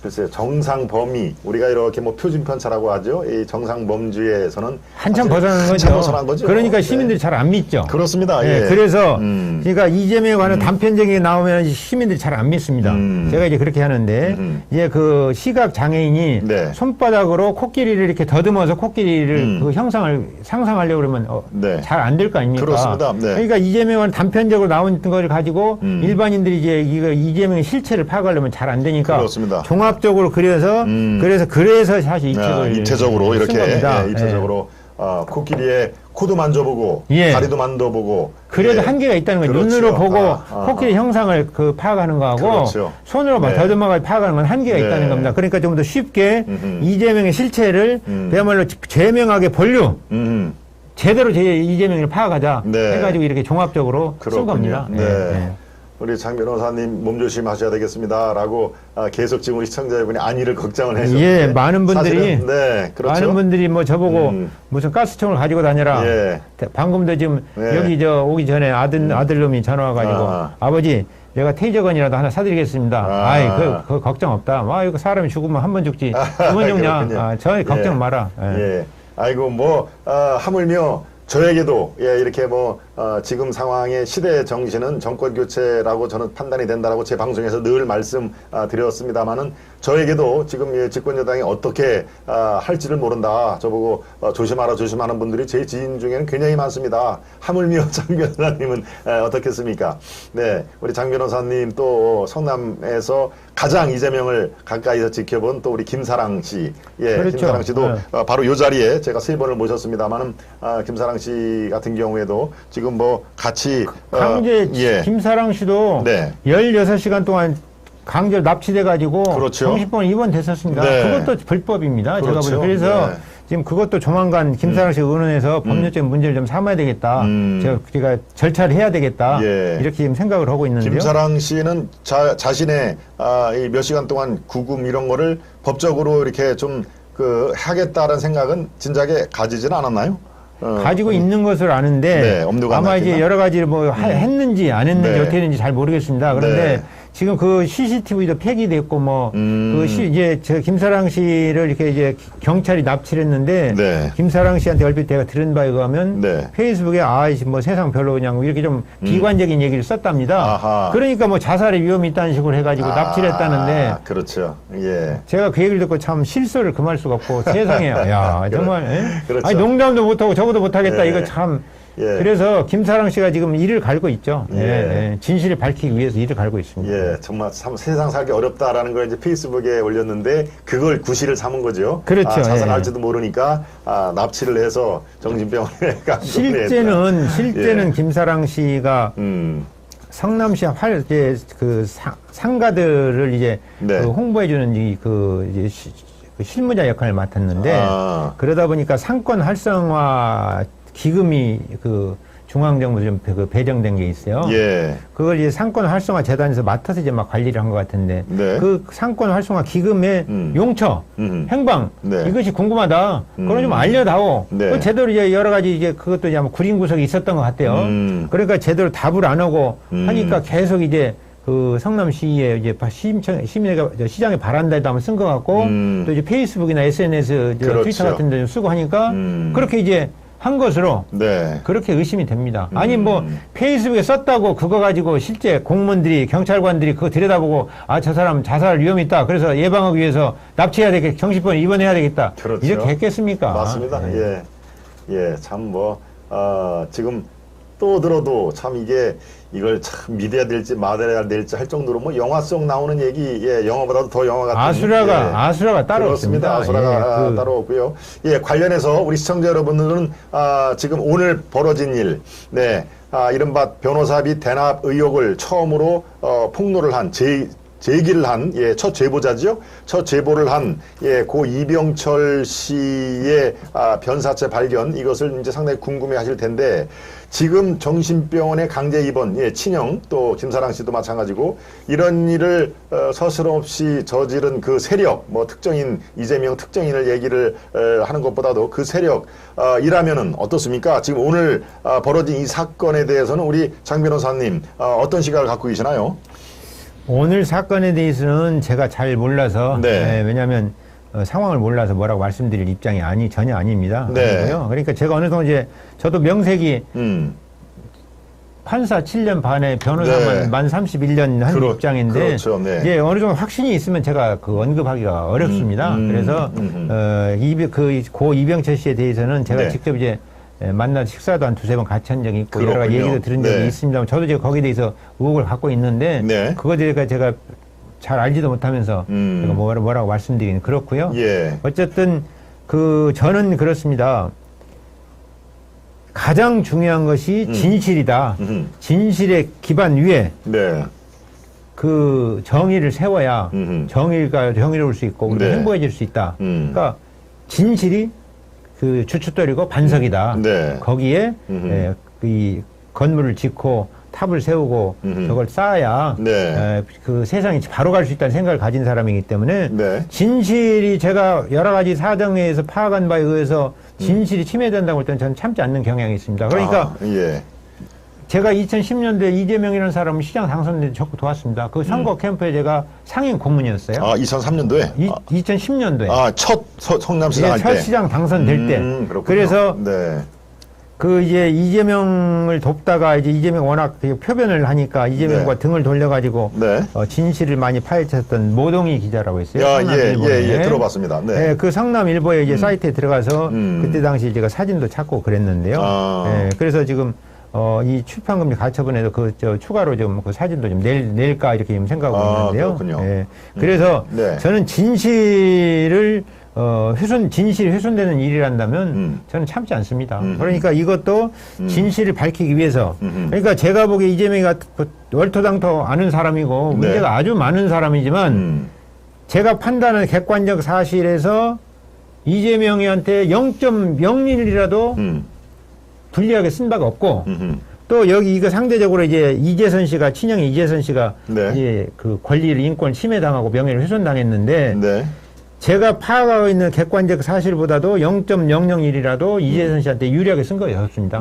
S1: 글쎄요, 정상범위, 우리가 이렇게 표준편차라고 하죠. 이 정상범주에서는
S2: 한참 벗어난 거죠. 그러니까 시민들이 잘 안 믿죠.
S1: 그렇습니다.
S2: 예. 그래서, 그러니까 이재명에 관한 단편적인 게 나오면 시민들이 잘 안 믿습니다. 제가 이제 그렇게 하는데, 이제 그 시각장애인이 손바닥으로 코끼리를 이렇게 더듬어서 코끼리를 그 형상을 상상하려고 그러면 잘 안 될 거 아닙니까?
S1: 그렇습니다.
S2: 그러니까 이재명은 단편적으로 나온 걸 가지고 일반인들이 이제 이재명의 실체를 파악하려면 잘 안 되니까.
S1: 그렇습니다.
S2: 종합적으로 그려서 그래서 사실 이 책을
S1: 입체적으로 이렇게
S2: 겁니다.
S1: 입체적으로 코끼리의 코도 만져보고 다리도 만져보고
S2: 그래도 한계가 있다는 거죠. 눈으로 보고 코끼리 형상을 파악하는 거하고 손으로 더듬어가 파악하는 건 한계가 있다는 겁니다. 그러니까 좀 더 쉽게 이재명의 실체를 그야말로 제명하게 본류 제대로 이재명을 파악하자 해가지고 이렇게 종합적으로 쓴 겁니다.
S1: 우리 장 변호사님 몸조심하셔야 되겠습니다라고 계속 지금 우리 시청자분이 안위를 걱정을 해주셨는데
S2: 예, 많은 분들이
S1: 그렇죠.
S2: 많은 분들이 저보고 무슨 가스총을 가지고 다니라. 방금도 지금 여기 오기 전에 아들놈이 전화 와가지고 아버지 내가 테이저건이라도 하나 사드리겠습니다. 그 걱정 없다. 이거 사람이 죽으면 한 번 죽지 두 번 죽냐. 전혀 걱정 마라.
S1: 아이고 하물며 저에게도 예, 이렇게 뭐 지금 상황의 시대 정신은 정권 교체라고 저는 판단이 된다라고 제 방송에서 늘 말씀드렸습니다만은 저에게도 지금 예, 집권 여당이 어떻게 할지를 모른다. 저보고 조심하라 조심하는 분들이 제 지인 중에는 굉장히 많습니다. 하물며 장 변호사님은 어떻겠습니까? 네, 우리 장 변호사님 또 성남에서 가장 이재명을 가까이서 지켜본 또 우리 김사랑 씨, 예,
S2: 그렇죠.
S1: 김사랑 씨도
S2: 네.
S1: 바로 이 자리에 제가 3번을 모셨습니다만은 김사랑 씨 같은 경우에도 지금 뭐 같이
S2: 강제
S1: 예.
S2: 김사랑 씨도
S1: 네.
S2: 16시간 동안 강제로 납치돼가지고
S1: 그렇죠.
S2: 정신병원 입원됐었습니다.
S1: 네.
S2: 그것도 불법입니다.
S1: 그렇죠.
S2: 제가 보기에. 그래서
S1: 네.
S2: 지금 그것도 조만간 김사랑 씨 의논해서 법률적인 문제를 좀 삼아야 되겠다. 제가 절차를 해야 되겠다.
S1: 예.
S2: 이렇게 지금 생각을 하고 있는데요.
S1: 김사랑 씨는 자신의 이 몇 시간 동안 구금 이런 거를 법적으로 이렇게 좀 하겠다는 생각은 진작에 가지지는 않았나요?
S2: 가지고 있는 것을 아는데
S1: 네, 엄두가 안
S2: 아마
S1: 났겠나?
S2: 이제 여러 가지를 뭐 했는지 안 했는지
S1: 네.
S2: 어떻게 했는지 잘 모르겠습니다. 그런데
S1: 네.
S2: 지금 그 CCTV도 폐기됐고 뭐 이제 저 김사랑 씨를 이렇게 이제 경찰이 납치를 했는데
S1: 네.
S2: 김사랑 씨한테 얼핏 제가 들은 바에 의하면
S1: 네.
S2: 페이스북에 뭐 세상 별로 그냥 이렇게 좀 비관적인 얘기를 썼답니다.
S1: 아하.
S2: 그러니까 뭐 자살의 위험이 있다는 식으로 해가지고 납치를 했다는데
S1: 그렇죠. 예.
S2: 제가 그 얘기를 듣고 참 실소를 금할 수가 없고 세상에 야 정말 예?
S1: 그렇죠.
S2: 아니 농담도 못하고 저거도 못하겠다
S1: 예.
S2: 이거 참
S1: 예.
S2: 그래서 김사랑 씨가 지금 이를 갈고 있죠.
S1: 예.
S2: 예. 진실을 밝히기 위해서 이를 갈고 있습니다.
S1: 예, 정말 참 세상 살기 어렵다라는 걸 이제 페이스북에 올렸는데 그걸 구실을 삼은 거죠.
S2: 그렇죠.
S1: 자살할지도 모르니까 납치를 해서 정신병원에 가고
S2: 실제는
S1: 예.
S2: 김사랑 씨가 성남시 이제 그 상가들을 이제
S1: 네.
S2: 그 홍보해주는 이제 그 실무자 역할을 맡았는데 그러다 보니까 상권 활성화 기금이 그 중앙정부 좀 배정된 게 있어요.
S1: 예.
S2: 그걸 이제 상권 활성화 재단에서 맡아서 이제 막 관리를 한 것 같은데
S1: 네.
S2: 그 상권 활성화 기금의 용처, 행방
S1: 네.
S2: 이것이 궁금하다. 그걸 좀 알려다오.
S1: 네.
S2: 그 제대로 이제 여러 가지 이제 그것도 이제 아마 구린 구석이 있었던 것 같아요. 그러니까 제대로 답을 안 하고 하니까 계속 이제 그 성남시에 이제 시장의 바란다에도 한번 쓴 것 같고 또 이제 페이스북이나 SNS,
S1: 그렇죠.
S2: 트위터 같은 데 좀 쓰고 하니까 그렇게 이제 한 것으로
S1: 네.
S2: 그렇게 의심이 됩니다. 아니 뭐 페이스북에 썼다고 그거 가지고 실제 공무원들이 경찰관들이 그거 들여다보고 저 사람 자살 위험이 있다. 그래서 예방하기 위해서 납치해야 되겠다. 정신병원 입원해야 되겠다.
S1: 그렇죠.
S2: 이렇게 했겠습니까?
S1: 맞습니다.
S2: 네.
S1: 예, 참 뭐 지금 또 들어도 참 이걸 참 믿어야 될지 말아야 될지 할 정도로 뭐 영화 속 나오는 얘기, 예, 영화보다도 더 영화 같은.
S2: 아수라가 따로
S1: 그렇습니다.
S2: 없습니다.
S1: 아수라가 따로 없고요. 예, 관련해서 우리 시청자 여러분들은 지금 오늘 벌어진 일, 네, 이른바 변호사비 대납 의혹을 처음으로 폭로를 한 제기를 한, 예, 첫 제보자죠. 첫 제보를 한, 예, 고 이병철 씨의 변사체 발견, 이것을 이제 상당히 궁금해 하실 텐데, 지금 정신병원에 강제 입원, 예, 친형, 또 김사랑 씨도 마찬가지고, 이런 일을 서스럼없이 저지른 그 세력, 뭐 특정인, 이재명 특정인을 얘기를 하는 것보다도 그 세력, 이라면은 어떻습니까? 지금 오늘 벌어진 이 사건에 대해서는 우리 장 변호사님, 어떤 시각을 갖고 계시나요?
S2: 오늘 사건에 대해서는 제가 잘 몰라서
S1: 네.
S2: 왜냐하면 상황을 몰라서 뭐라고 말씀드릴 입장이 전혀 아닙니다.
S1: 네.
S2: 아니고요. 그러니까 제가 어느 정도 이제 저도 명색이 판사 7년 반에 변호사만
S1: 네.
S2: 만 31년 한 입장인데
S1: 그렇죠. 네.
S2: 이제 어느 정도 확신이 있으면 제가 그 언급하기가 어렵습니다. 그래서 고 이병철 씨에 대해서는 제가
S1: 네.
S2: 직접 이제 만나서 식사도 한 두세 번 같이 한 적이 있고 여러 가지
S1: 그렇군요.
S2: 얘기도 들은 적이
S1: 네.
S2: 있습니다만 저도 이제 거기에 대해서 의혹을 갖고 있는데
S1: 네.
S2: 그거에 대해서 제가 잘 알지도 못하면서 제가 뭐라고 말씀드리는 그렇고요.
S1: 예.
S2: 어쨌든 저는 그렇습니다. 가장 중요한 것이 진실이다. 진실의 기반 위에
S1: 네.
S2: 그 정의를 세워야 정의로울 수 있고 우리가
S1: 네.
S2: 행복해질 수 있다. 그러니까 진실이 그 주춧돌이고 반석이다.
S1: 네.
S2: 거기에 이 건물을 짓고 탑을 세우고 저걸 쌓아야
S1: 네.
S2: 그 세상이 바로 갈 수 있다는 생각을 가진 사람이기 때문에
S1: 네.
S2: 진실이 제가 여러 가지 사정에 의해서 파악한 바에 의해서 진실이 침해된다고 할 때는 저는 참지 않는 경향이 있습니다. 그러니까
S1: 예.
S2: 제가 2010년도에 이재명이라는 사람을 시장 당선된 적극 도왔습니다. 그 선거 캠프에 제가 상임 고문이었어요.
S1: 2003년도에?
S2: 2010년도에.
S1: 첫 성남시장 할 때?
S2: 첫 시장 당선될 때.
S1: 그렇군요.
S2: 그래서
S1: 네.
S2: 그 이제 이재명을 돕다가 이제 이재명 워낙 표변을 하니까 이재명과
S1: 네.
S2: 등을 돌려가지고
S1: 네.
S2: 진실을 많이 파헤쳤던 모동희 기자라고 있어요.
S1: 예, 들어봤습니다. 네.
S2: 네, 그 성남일보의 이제 사이트에 들어가서 그때 당시 제가 사진도 찾고 그랬는데요. 네, 그래서 지금 이 출판금지 가처분에도 추가로 좀 그 사진도 좀 낼까 이렇게 좀 생각하고 있는데요.
S1: 그렇군요.
S2: 네, 그래서
S1: 네.
S2: 저는 진실이 훼손되는 일이란다면 저는 참지 않습니다. 그러니까 이것도 진실을 밝히기 위해서 그러니까 제가 보기에 이재명이가 월토당토 아는 사람이고
S1: 네.
S2: 문제가 아주 많은 사람이지만 제가 판단하는 객관적 사실에서 이재명이한테 0.01이라도 불리하게 쓴 바가 없고 또 여기 이거 상대적으로 이제 이재선 씨가 친형의 이재선 씨가
S1: 네.
S2: 이제 그 권리를 인권 침해당하고 명예를 훼손당했는데
S1: 네.
S2: 제가 파악하고 있는 객관적 사실보다도 0.001이라도 이재선 씨한테 유리하게 쓴 거였습니다.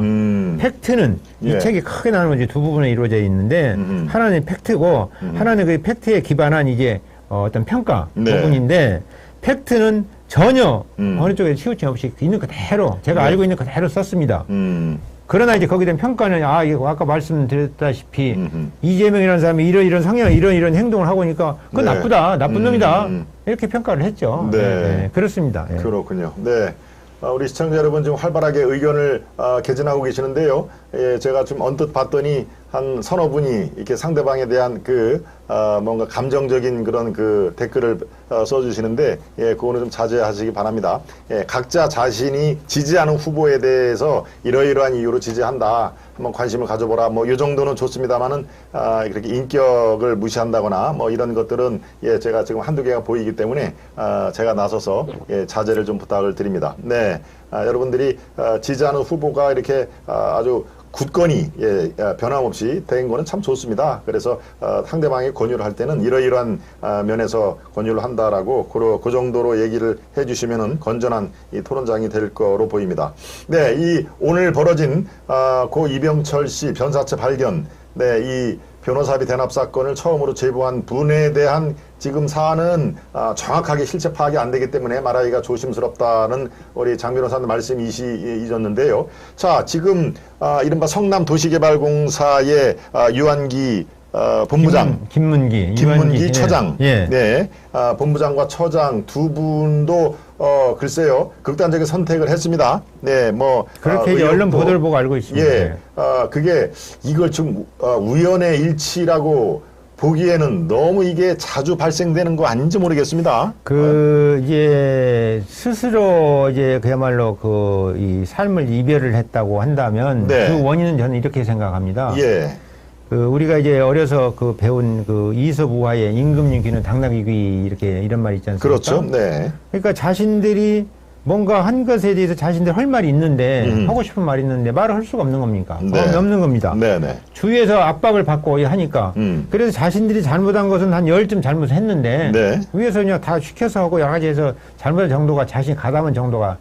S2: 팩트는
S1: 예.
S2: 이 책이 크게 나누면 이제 두 부분에 이루어져 있는데 하나는 팩트고 하나는 그 팩트에 기반한 이제 어떤 평가
S1: 네.
S2: 부분인데 팩트는 전혀 어느 쪽에 치우침 없이 있는 그대로 제가
S1: 네.
S2: 알고 있는 그대로 썼습니다. 그러나 이제 거기에 대한 평가는 이거 아까 말씀드렸다시피 이재명이라는 사람이 이런 성향 이런 행동을 하고 있으니까 그건
S1: 네.
S2: 나쁘다 나쁜 놈이다 이렇게 평가를 했죠.
S1: 네.
S2: 그렇습니다. 예.
S1: 그렇군요. 네. 우리 시청자 여러분 지금 활발하게 의견을 개진하고 계시는데요. 예, 제가 좀 언뜻 봤더니 한 서너 분이 이렇게 상대방에 대한 뭔가 감정적인 그런 그 댓글을 써주시는데, 예, 그거는 좀 자제하시기 바랍니다. 예, 각자 자신이 지지하는 후보에 대해서 이러이러한 이유로 지지한다. 한번 관심을 가져보라. 뭐, 이 정도는 좋습니다만은, 그렇게 인격을 무시한다거나 뭐 이런 것들은, 예, 제가 지금 한두 개가 보이기 때문에, 제가 나서서, 예, 자제를 좀 부탁을 드립니다. 네. 여러분들이, 지지하는 후보가 이렇게, 아주 굳건히 변함없이 된 거는 참 좋습니다. 그래서 상대방이 권유를 할 때는 이러이러한 면에서 권유를 한다라고 그 정도로 얘기를 해주시면은 건전한 이 토론장이 될 거로 보입니다. 네, 이 오늘 벌어진 고 이병철 씨 변사체 발견, 네, 이 변호사비 대납 사건을 처음으로 제보한 분에 대한 지금 사안은 정확하게 실체 파악이 안 되기 때문에 말하기가 조심스럽다는 우리 장 변호사님 말씀이 있었는데요. 자, 지금 이른바 성남도시개발공사의 유한기 본부장, 김문기 처장,
S2: 예.
S1: 네, 본부장과 처장 두 분도 글쎄요 극단적인 선택을 했습니다. 네, 뭐
S2: 그렇게 이제 언론 보도를 보고 알고 있습니다.
S1: 예, 그게 이걸 좀 우연의 일치라고 보기에는 너무 이게 자주 발생되는 거 아닌지 모르겠습니다.
S2: 이제 스스로 이제 그야말로 이 삶을 이별을 했다고 한다면
S1: 네.
S2: 그 원인은 저는 이렇게 생각합니다.
S1: 예.
S2: 우리가 이제 어려서 배운 이솝 우화의 임금님 귀는 당나귀 귀 이런 말이 있지 않습니까?
S1: 그렇죠. 네.
S2: 그러니까 자신들이 뭔가 한 것에 대해서 자신들 할 말이 있는데 하고 싶은 말이 있는데 말을 할 수가 없는 겁니까?
S1: 네.
S2: 없는 겁니다.
S1: 네네.
S2: 주위에서 압박을 받고 하니까 그래서 자신들이 잘못한 것은 한 10점 잘못했는데
S1: 네.
S2: 위에서 그냥 다 시켜서 하고 여러 가지 해서 잘못한 정도가 자신이 가담한 정도가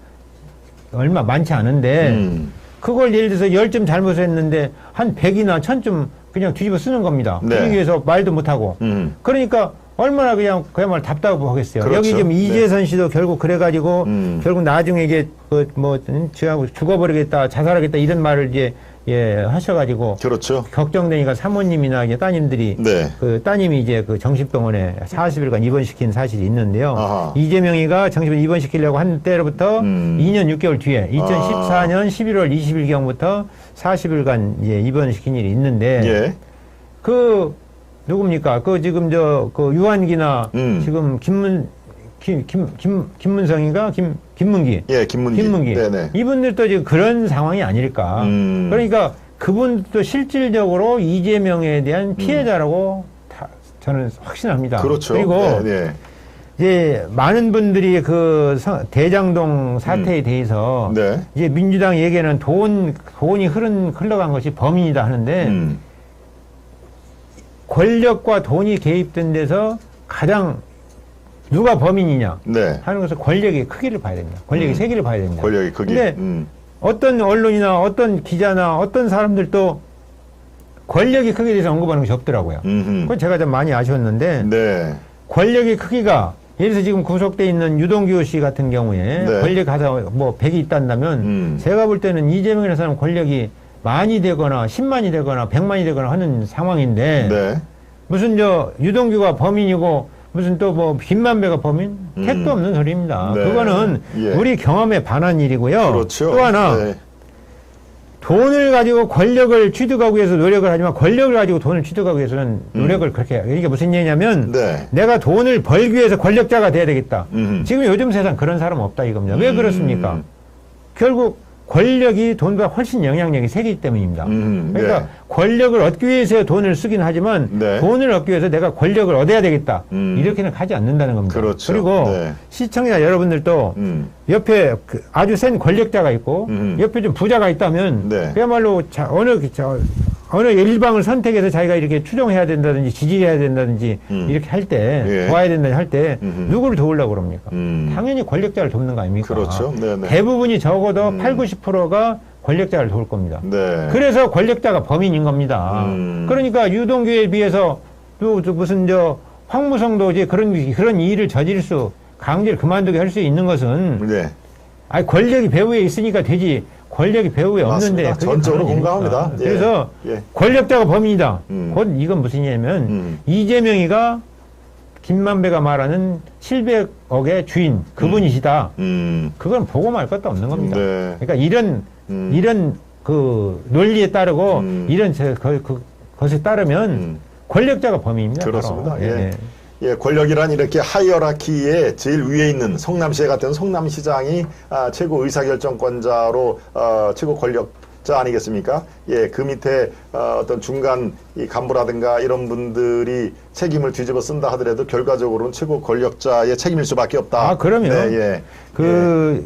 S2: 얼마 많지 않은데 그걸 예를 들어서 10점 잘못했는데 한 100이나 1000점 그냥 뒤집어 쓰는 겁니다.
S1: 네.
S2: 분위기에서 말도 못하고 그러니까 얼마나 그야말로 답답하겠어요.
S1: 그렇죠.
S2: 여기 지금
S1: 네.
S2: 이재선 씨도 결국 그래가지고 결국 나중에 이게 죽어버리겠다, 자살하겠다 이런 말을 이제 하셔가지고
S1: 그렇죠.
S2: 걱정되니까 사모님이나 이제 따님들이
S1: 네.
S2: 따님이 이제 정신병원에 40일간 입원시킨 사실이 있는데요.
S1: 아하.
S2: 이재명이가 정신병원 입원시키려고 한 때로부터 2년 6개월 뒤에 2014년 11월 20일경부터 40일간 입원시킨 일이 있는데
S1: 예.
S2: 누굽니까? 지금 유한기나 지금 김문성인가? 김문기.
S1: 예, 김문기. 네네.
S2: 이분들도 지금 그런 상황이 아닐까. 그러니까 그분도 실질적으로 이재명에 대한 피해자라고 저는 확신합니다.
S1: 그렇죠.
S2: 그리고
S1: 네.
S2: 이제 많은 분들이 대장동 사태에 대해서
S1: 네.
S2: 이제 민주당 얘기는 돈이 흘러간 것이 범인이다 하는데 권력과 돈이 개입된 데서 가장 누가 범인이냐
S1: 네.
S2: 하는 것은 권력의 크기를 봐야 됩니다. 권력의 세기를 봐야 됩니다.
S1: 권력의 크기.
S2: 근데 어떤 언론이나 어떤 기자나 어떤 사람들도 권력의 크기에 대해서 언급하는 것이 없더라고요. 그건 제가 좀 많이 아쉬웠는데
S1: 네.
S2: 권력의 크기가 예를 들어서 지금 구속돼 있는 유동규 씨 같은 경우에
S1: 네.
S2: 권력 가서 뭐 100이 있단다면 제가 볼 때는 이재명이라는 사람 권력이 만이 되거나 10만이 되거나 100만이 되거나 하는 상황인데
S1: 네.
S2: 무슨 저 유동규가 범인이고 무슨 또 뭐 김만배가 범인? 택도 없는 소리입니다.
S1: 네.
S2: 그거는
S1: 예.
S2: 우리 경험에 반한 일이고요.
S1: 그렇죠.
S2: 또 하나
S1: 네.
S2: 돈을 가지고 권력을 취득하기 위해서 노력을 하지만 권력을 가지고 돈을 취득하기 위해서는 노력을 그렇게 해요. 이게 무슨 얘기냐면
S1: 네.
S2: 내가 돈을 벌기 위해서 권력자가 돼야 되겠다.
S1: 음.
S2: 지금 요즘 세상 그런 사람 없다 이겁니다. 왜 그렇습니까? 결국 권력이 돈보다 훨씬 영향력이 세기 때문입니다. 그러니까
S1: 네.
S2: 권력을 얻기 위해서 돈을 쓰긴 하지만
S1: 네.
S2: 돈을 얻기 위해서 내가 권력을 얻어야 되겠다. 이렇게는 가지 않는다는 겁니다.
S1: 그렇죠.
S2: 그리고
S1: 네.
S2: 시청자 여러분들도 옆에 아주 센 권력자가 있고 옆에 좀 부자가 있다면
S1: 네.
S2: 그야말로 어느 일방을 선택해서 자기가 이렇게 추종해야 된다든지 지지해야 된다든지 이렇게 할 때
S1: 예.
S2: 도와야 된다든지 할 때 누구를 도우려고 그럽니까? 당연히 권력자를 돕는 거 아닙니까?
S1: 그렇죠. 네네.
S2: 대부분이 적어도 80~90%가 권력자를 도울 겁니다.
S1: 네.
S2: 그래서 권력자가 범인인 겁니다. 그러니까 유동규에 비해서 또 무슨 황무성도 이제 그런 일을 저지를 수 강제를 그만두게 할 수 있는 것은
S1: 네.
S2: 아니 권력이 배후에 있으니까 되지 권력이 배후에 없는데
S1: 맞습니다.
S2: 그게
S1: 전적으로
S2: 다른
S1: 공감합니다.
S2: 일입니까?
S1: 예.
S2: 그래서
S1: 예.
S2: 권력자가 범인이다. 곧 이건 무슨 얘기냐면 이재명이가 김만배가 말하는 700억의 주인 그분이시다. 그건 보고 말 것도 없는 겁니다.
S1: 네.
S2: 그러니까 이런 그 논리에 따르고 이런 것에 따르면 권력자가 범인입니다.
S1: 그렇습니다.
S2: 바로.
S1: 예. 예, 권력이란 이렇게 하이어라키의 제일 위에 있는 성남시에 같은 성남시장이 최고 의사결정권자로 최고 권력자 아니겠습니까? 예, 그 밑에 어떤 중간 이 간부라든가 이런 분들이 책임을 뒤집어 쓴다 하더라도 결과적으로는 최고 권력자의 책임일 수밖에 없다.
S2: 아, 그러면
S1: 네, 예.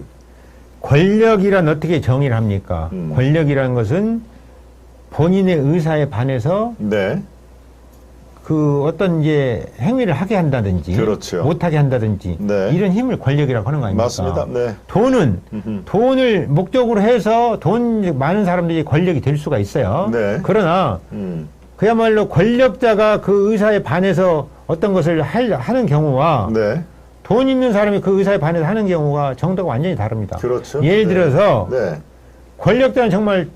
S2: 권력이란 어떻게 정의를 합니까? 권력이라는 것은 본인의 의사에 반해서
S1: 네.
S2: 그 어떤 이제 행위를 하게 한다든지
S1: 그렇죠.
S2: 못하게 한다든지
S1: 네.
S2: 이런 힘을 권력이라고 하는 거 아닙니까?
S1: 맞습니다. 네.
S2: 돈을 목적으로 해서 돈 많은 사람들이 권력이 될 수가 있어요.
S1: 네.
S2: 그러나 그야말로 권력자가 그 의사에 반해서 어떤 것을 하는 경우와
S1: 네.
S2: 돈 있는 사람이 그 의사에 반해서 하는 경우가 정도가 완전히 다릅니다.
S1: 그렇죠.
S2: 예를
S1: 네.
S2: 들어서
S1: 네.
S2: 권력자는 정말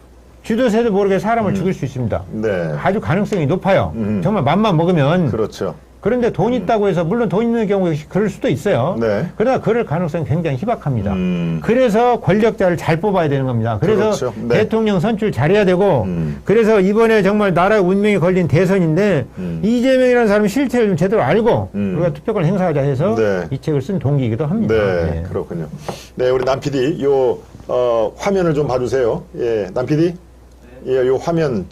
S2: 주도 새도 모르게 사람을 죽일 수 있습니다.
S1: 네.
S2: 아주 가능성이 높아요. 정말 맘만 먹으면.
S1: 그렇죠.
S2: 그런데 돈 있다고 해서 물론 돈 있는 경우에 그럴 수도 있어요.
S1: 네.
S2: 그러나 그럴 가능성이 굉장히 희박합니다. 그래서 권력자를 잘 뽑아야 되는 겁니다. 그래서
S1: 그렇죠. 네.
S2: 대통령 선출 잘해야 되고 그래서 이번에 정말 나라의 운명이 걸린 대선인데 이재명이라는 사람이 실체를 좀 제대로 알고 우리가 투표권을 행사하자 해서
S1: 네.
S2: 이 책을 쓴 동기이기도 합니다.
S1: 네,
S2: 네.
S1: 그렇군요. 네, 우리 남 PD, 화면을 좀 봐주세요. 예, 남 PD. 예, 요 화면,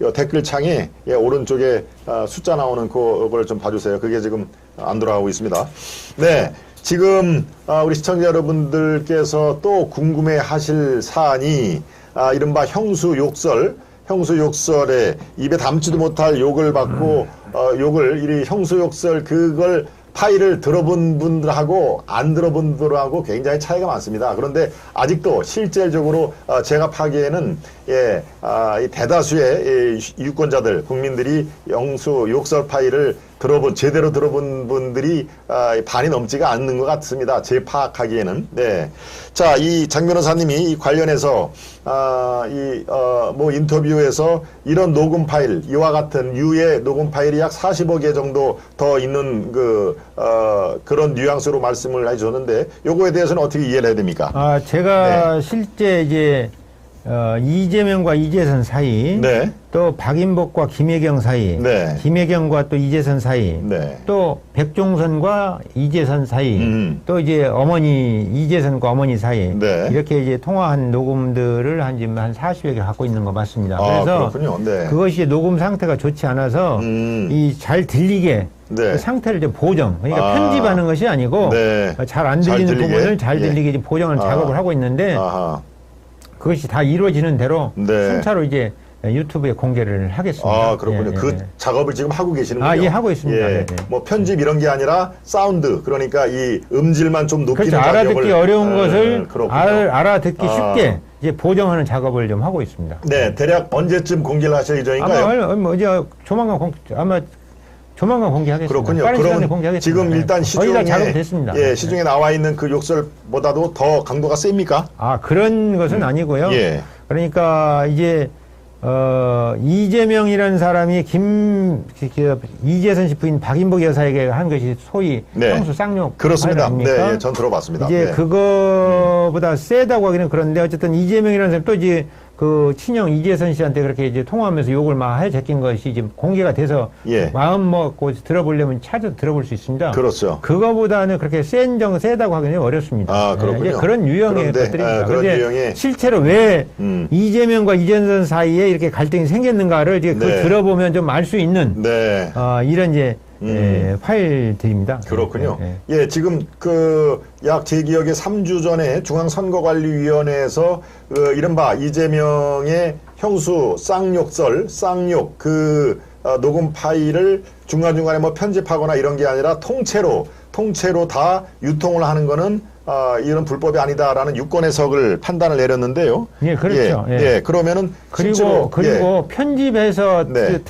S1: 요 댓글창에, 예, 오른쪽에, 숫자 나오는 그걸 좀 봐주세요. 그게 지금 안 돌아가고 있습니다. 네, 지금, 우리 시청자 여러분들께서 또 궁금해 하실 사안이, 이른바 형수욕설에 입에 담지도 못할 욕을 받고, 이 형수욕설 그걸 파일을 들어본 분들하고 안 들어본 분들하고 굉장히 차이가 많습니다. 그런데 아직도 실질적으로 제가 파기에는 이 대다수의 유권자들, 국민들이 영수 욕설 파일을 제대로 들어본 분들이 반이 넘지가 않는 것 같습니다. 제 파악하기에는. 네. 자, 이 장 변호사님이 이 관련해서, 인터뷰에서 이런 녹음 파일, 이와 같은 유의 녹음 파일이 약 40여 개 정도 더 있는 그런 뉘앙스로 말씀을 해주셨는데, 요거에 대해서는 어떻게 이해를 해야 됩니까?
S2: 제가 실제 이제, 이재명과 이재선 사이,
S1: 네.
S2: 또 박인복과 김혜경 사이,
S1: 네.
S2: 김혜경과 또 이재선 사이,
S1: 네.
S2: 또 백종선과 이재선 사이, 또 이제 이재선과 어머니 사이,
S1: 네.
S2: 이렇게 이제 통화한 녹음들을 지금 한 40여 개 갖고 있는 것 맞습니다. 그래서
S1: 그렇군요. 네.
S2: 그것이 녹음 상태가 좋지 않아서 잘 들리게
S1: 네.
S2: 그 상태를 좀 보정, 그러니까 편집하는 것이 아니고
S1: 네.
S2: 잘 안 들리는
S1: 잘 들리게?
S2: 부분을 잘 들리게 좀 보정하는 작업을 하고 있는데 그것이 다 이루어지는 대로
S1: 네.
S2: 순차로 이제 유튜브에 공개를 하겠습니다.
S1: 그렇군요. 그 작업을 지금 하고 계시는군요.
S2: 예, 하고 있습니다.
S1: 예.
S2: 네, 네.
S1: 뭐 편집 이런 게 아니라 사운드, 그러니까 이 음질만 좀 높이는
S2: 그렇죠. 알아듣기
S1: 작업을,
S2: 어려운 것을
S1: 그렇군요.
S2: 알아듣기 쉽게 이제 보정하는 작업을 좀 하고 있습니다.
S1: 네, 대략 언제쯤 공개를 하실 예정인가요?
S2: 아마 조만간 조만간 공개하겠습니다.
S1: 그렇군요.
S2: 빠른 시간에
S1: 그러면
S2: 공개하겠습니다.
S1: 지금 일단
S2: 거의
S1: 시중에
S2: 다 작업됐습니다.
S1: 예, 시중에 나와 있는 그 욕설보다도 더 강도가 셉니까?
S2: 아, 그런 것은 아니고요.
S1: 예.
S2: 그러니까 이제 이재명이라는 사람이 이재선 씨 부인 박인복 여사에게 한 것이 소위
S1: 네.
S2: 형수 쌍욕
S1: 그렇습니다.
S2: 아닙니까?
S1: 네, 예, 전 들어봤습니다.
S2: 이제
S1: 네.
S2: 그거보다 세다고 하기는 그런데 어쨌든 이재명이라는 사람 또 이제 그 친형 이재선 씨한테 그렇게 이제 통화하면서 욕을 막 해 제낀 것이 지금 공개가 돼서
S1: 예.
S2: 마음 먹고 들어보려면 찾아 들어볼 수 있습니다.
S1: 그렇죠.
S2: 그거보다는 그렇게 세다고 하기는 어렵습니다.
S1: 아, 그렇군요.
S2: 이제 그런 유형의
S1: 그런데,
S2: 것들입니다.
S1: 그런
S2: 그런데
S1: 유형의
S2: 실제로 왜 이재명과 이재선 사이에 이렇게 갈등이 생겼는가를 이제 그걸
S1: 네.
S2: 들어보면 좀 알 수 있는
S1: 네.
S2: 이런 이제 파일들입니다.
S1: 그렇군요.
S2: 네.
S1: 예, 지금 약 제 기억에 3주 전에 중앙선거관리위원회에서 이른바 이재명의 형수 쌍욕 녹음 파일을 중간중간에 뭐 편집하거나 이런 게 아니라 통째로 다 유통을 하는 거는 이런 불법이 아니다라는 유권 해석을 판단을 내렸는데요.
S2: 예, 그렇죠.
S1: 예,
S2: 예.
S1: 예, 그러면은 실제로,
S2: 그리고 편집해서
S1: 네.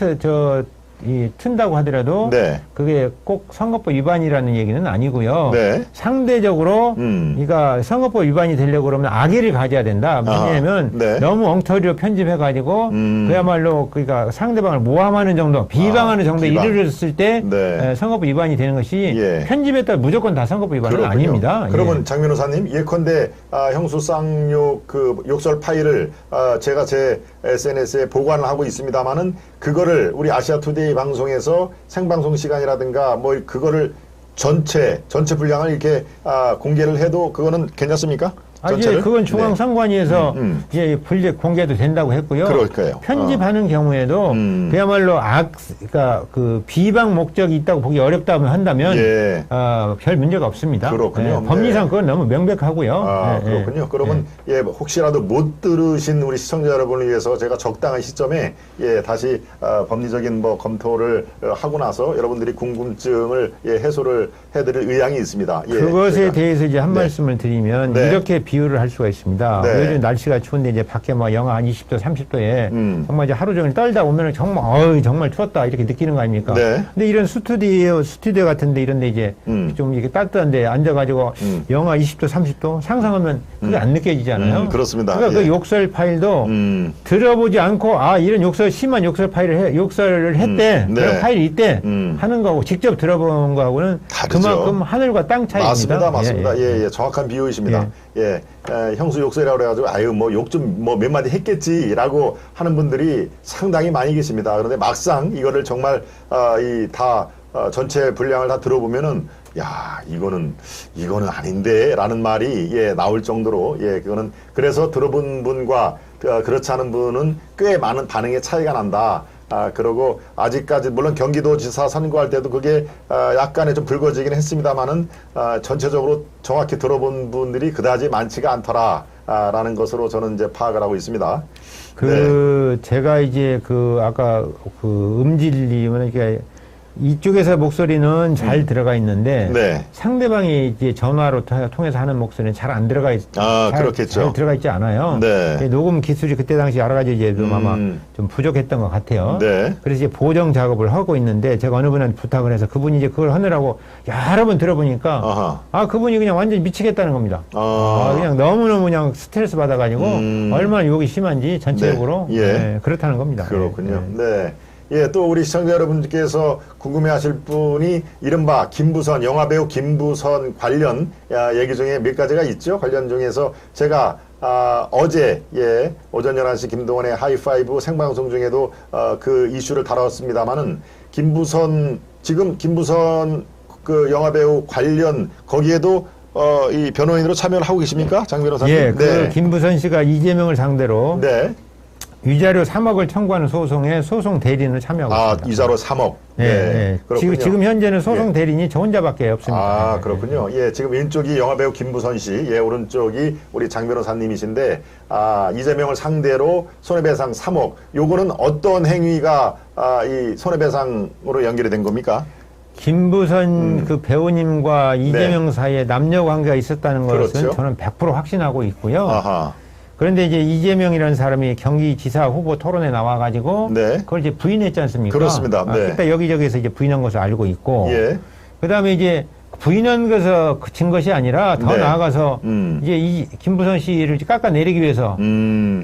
S2: 튼다고 하더라도
S1: 네.
S2: 그게 꼭 선거법 위반이라는 얘기는 아니고요.
S1: 네.
S2: 상대적으로 그러니까 선거법 위반이 되려고 그러면 악의를 가져야 된다. 왜냐하면
S1: 네.
S2: 너무 엉터리로 편집해가지고 그야말로 그러니까 상대방을 모함하는 정도, 비방하는 정도에
S1: 비방.
S2: 이르렀을 때
S1: 네.
S2: 선거법 위반이 되는 것이
S1: 예.
S2: 편집했다 무조건 다 선거법 위반은
S1: 그렇군요.
S2: 아닙니다.
S1: 그러면
S2: 예.
S1: 장 변호사님, 예컨대 형수 쌍욕 욕설 파일을 제가 제 SNS에 보관을 하고 있습니다만은 그거를 우리 아시아투데이 방송에서 생방송 시간이라든가 뭐 그거를 전체 분량을 이렇게 공개를 해도 그거는 괜찮습니까?
S2: 이제 그건 중앙선관위에서
S1: 네.
S2: 이제 분리 공개도 된다고 했고요.
S1: 그럴까요?
S2: 편집하는 경우에도 그야말로 그러니까 그 비방 목적이 있다고 보기 어렵다고 한다면
S1: 예.
S2: 별 문제가 없습니다.
S1: 그렇군요.
S2: 네, 법리상
S1: 네.
S2: 그건 너무 명백하고요. 네,
S1: 그렇군요. 그러면 예, 혹시라도 못 들으신 우리 시청자 여러분을 위해서 제가 적당한 시점에 다시 법리적인 뭐 검토를 하고 나서 여러분들이 궁금증을 해소를 해드릴 의향이 있습니다. 예,
S2: 그것에 대해서 이제 한
S1: 네.
S2: 말씀을 드리면
S1: 네.
S2: 이렇게 비유를 할 수가 있습니다.
S1: 네.
S2: 요즘 날씨가 추운데 이제 밖에 뭐 영하 한 20도, 30도에 정말 이제 하루 종일 떨다 오면 정말 추웠다 이렇게 느끼는 거 아닙니까?
S1: 네.
S2: 근데 이런 스튜디오 같은데 이런데 이제 좀 이렇게 따뜻한데 앉아가지고 영하 20도, 30도 상상하면 그게 안 느껴지잖아요.
S1: 그렇습니다.
S2: 그러니까
S1: 예.
S2: 그 욕설 파일도 들어보지 않고 이런 심한 욕설 파일을 욕설을 했대.
S1: 네.
S2: 그런 파일이 있대. 하는 거하고 직접 들어본 거하고는
S1: 다르죠.
S2: 그만큼 하늘과 땅 차이입니다.
S1: 맞습니다. 예, 정확한 비유이십니다. 형수 욕설이라고 그래가지고 뭐 욕 좀 뭐 몇 마디 했겠지라고 하는 분들이 상당히 많이 계십니다. 그런데 막상 이거를 정말 전체 분량을 다 들어보면은 이거는 아닌데라는 말이 나올 정도로 그거는 그래서 들어본 분과 그렇지 않은 분은 꽤 많은 반응의 차이가 난다. 그러고 아직까지 물론 경기도지사 선거할 때도 그게 약간의 좀 불거지긴 했습니다만은 전체적으로 정확히 들어본 분들이 그다지 많지가 않더라. 라는 것으로 저는 이제 파악을 하고 있습니다.
S2: 제가 이제 아까 음질님은 이렇게 이쪽에서 목소리는 잘 들어가 있는데
S1: 네.
S2: 상대방이 이제 전화로 통해서 하는 목소리는 잘 안 들어가
S1: 그렇겠죠.
S2: 잘 들어가 있지 않아요.
S1: 네.
S2: 녹음 기술이 그때 당시 여러 가지 이제 좀 아마 좀 부족했던 것 같아요.
S1: 네.
S2: 그래서 이제 보정 작업을 하고 있는데 제가 어느 분한테 부탁을 해서 그분이 이제 그걸 하느라고 여러 번 들어보니까 그분이 그냥 완전히 미치겠다는 겁니다. 그냥 너무너무 그냥 스트레스 받아가지고 얼마나 욕이 심한지 전체적으로 그렇다는 겁니다.
S1: 그렇군요. 네. 또 우리 시청자 여러분께서 궁금해하실 분이 이른바 김부선 영화배우 김부선 관련 얘기 중에 몇 가지가 있죠. 관련 중에서 제가 어제 오전 11시 김동원의 하이파이브 생방송 중에도 그 이슈를 다뤘습니다마는 김부선 그 영화배우 관련 거기에도 이 변호인으로 참여를 하고 계십니까, 장 변호사님?
S2: 김부선 씨가 이재명을 상대로 위자료 3억을 청구하는 소송에 소송 대리인을 참여하고 있습니다.
S1: 위자료 3억.
S2: 지금 현재는 소송 대리인이 저 혼자밖에 없습니다.
S1: 그렇군요. 지금 왼쪽이 영화배우 김부선 씨, 오른쪽이 우리 장 변호사님이신데, 이재명을 상대로 손해배상 3억. 요거는 어떤 행위가 이 손해배상으로 연결이 된 겁니까?
S2: 김부선 그 배우님과 이재명 사이에 남녀 관계가 있었다는 것은 저는 100% 확신하고 있고요. 그런데 이제 이재명이라는 사람이 경기지사 후보 토론에 나와가지고
S1: 네.
S2: 그걸 이제 부인했지 않습니까?
S1: 그렇습니다. 네.
S2: 그때 여기저기에서 이제 부인한 것을 알고 있고,
S1: 예.
S2: 그 다음에 이제 부인한 것에서 그친 것이 아니라 더
S1: 네.
S2: 나아가서 이제 이 김부선 씨를 깎아내리기 위해서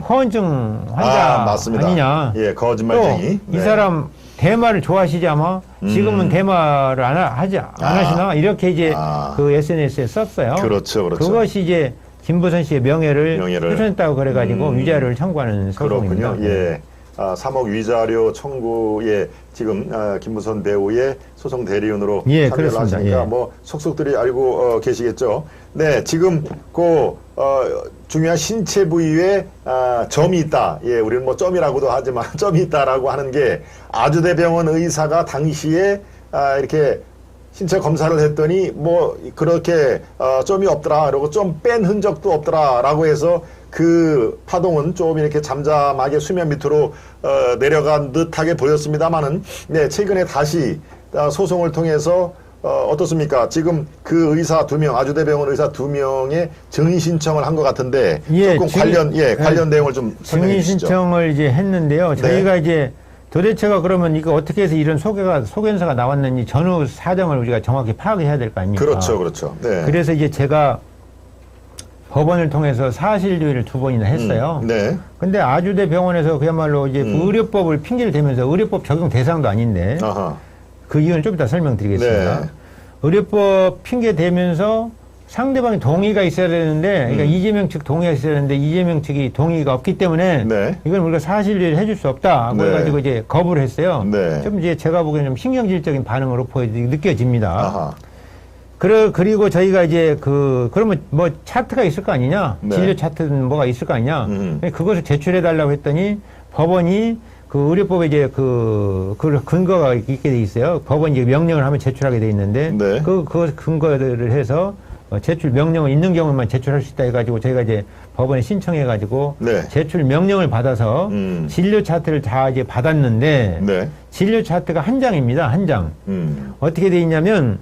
S2: 허언증 환자
S1: 맞습니다.
S2: 아니냐.
S1: 예, 거짓말쟁이.
S2: 또 이 사람 대마를 좋아하시지 아마 지금은 대마를 안 하시나 이렇게 이제 그 SNS에 썼어요.
S1: 그렇죠, 그렇죠.
S2: 그것이 이제 김부선 씨의 명예를 훼손했다고 그래가지고 위자료를 청구하는 소송입니다.
S1: 그렇군요. 예. 3억 위자료 청구에 지금 김부선 배우의 소송 대리인으로
S2: 예,
S1: 참여를
S2: 그렇습니다.
S1: 하시니까
S2: 예.
S1: 뭐 속속들이 알고 계시겠죠. 네, 지금 그 중요한 신체 부위에 점이 있다. 예, 우리는 뭐 점이라고도 하지만 점이 있다라고 하는 게 아주대병원 의사가 당시에 이렇게 신체 검사를 했더니 뭐 그렇게 점이 없더라. 그리고 좀 뺀 흔적도 없더라라고 해서 그 파동은 좀 이렇게 잠잠하게 수면 밑으로 내려간 듯하게 보였습니다만은 네, 최근에 다시 소송을 통해서 어떻습니까? 지금 그 의사 2명, 아주대병원 의사 2명의 증인 신청을 한 것 같은데 조금 관련 내용을 좀 설명해
S2: 증인
S1: 주시죠.
S2: 신청을 이제 했는데요.
S1: 네.
S2: 저희가 이제 도대체가 그러면 이거 어떻게 해서 이런 소견서가 나왔는지 전후 사정을 우리가 정확히 파악해야 될 거 아닙니까?
S1: 그렇죠, 그렇죠. 네.
S2: 그래서 이제 제가 법원을 통해서 사실조회를 2번이나 했어요.
S1: 네.
S2: 근데 아주대 병원에서 그야말로 이제 의료법을 핑계를 대면서 의료법 적용 대상도 아닌데
S1: 아하.
S2: 그 이유는 좀 이따 설명드리겠습니다.
S1: 네.
S2: 의료법 핑계 대면서 상대방이 동의가 있어야 되는데, 그러니까 이재명 측 동의가 있어야 되는데 이재명 측이 동의가 없기 때문에
S1: 네.
S2: 이건 우리가 사실조회를 해줄 수 없다.
S1: 네.
S2: 그래가지고 이제 거부를 했어요.
S1: 네.
S2: 좀 이제 제가 보기에는 좀 신경질적인 반응으로 느껴집니다.
S1: 아하.
S2: 그리고 저희가 이제 그러면 뭐 차트가 있을 거 아니냐?
S1: 네.
S2: 진료 차트는 뭐가 있을 거 아니냐? 그것을 제출해 달라고 했더니 법원이 그 의료법에 이제 그 근거가 있게 돼 있어요. 법원이 이제 명령을 하면 제출하게 돼 있는데
S1: 네.
S2: 그 근거를 해서 제출 명령을 있는 경우만 제출할 수 있다 해가지고 저희가 이제 법원에 신청해가지고
S1: 네.
S2: 제출 명령을 받아서 진료 차트를 다 이제 받았는데
S1: 네.
S2: 진료 차트가 한 장입니다. 한 장. 어떻게 돼 있냐면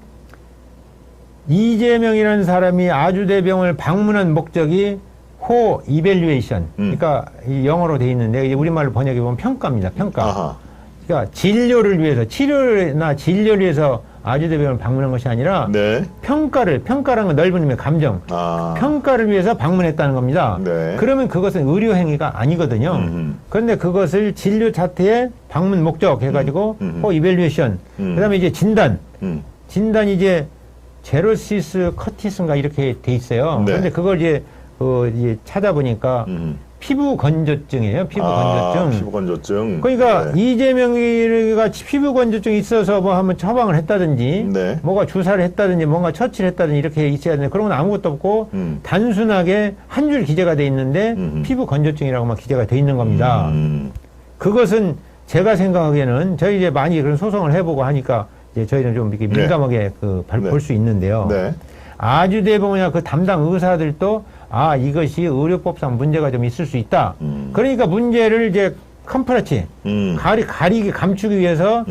S2: 이재명이라는 사람이 아주대병원을 방문한 목적이 호 이벨루에이션. 그러니까 이 영어로 돼 있는데 우리말로 번역해 보면 평가입니다. 평가.
S1: 아하.
S2: 그러니까 진료를 위해서 치료나 진료를 위해서 아주대병원을 방문한 것이 아니라
S1: 네.
S2: 평가라는 건 넓은 의미의 감정. 평가를 위해서 방문했다는 겁니다.
S1: 네.
S2: 그러면 그것은 의료 행위가 아니거든요. 그런데 그것을 진료 차트에 방문 목적 해가지고 호 이벨루에이션. 그다음에 이제 진단 이제 제로시스 커티스인가 이렇게 돼 있어요.
S1: 네.
S2: 그런데 그걸 이제 찾아보니까 피부 건조증이에요. 피부 건조증.
S1: 피부 건조증.
S2: 그러니까
S1: 네.
S2: 이재명이가 피부 건조증이 있어서 뭐 한번 처방을 했다든지,
S1: 네.
S2: 뭐가 주사를 했다든지, 뭔가 처치를 했다든지 이렇게 있어야 되는데 그런 건 아무것도 없고 단순하게 한 줄 기재가 돼 있는데 피부 건조증이라고만 기재가 돼 있는 겁니다. 그것은 제가 생각하기에는 저희 이제 많이 그런 소송을 해보고 하니까 이제 저희는 좀 이렇게 민감하게
S1: 네.
S2: 볼 수 있는데요.
S1: 네.
S2: 아주대병원이나 그 담당 의사들도 이것이 의료법상 문제가 좀 있을 수 있다. 그러니까 문제를 이제 컴프라치 가리기 감추기 위해서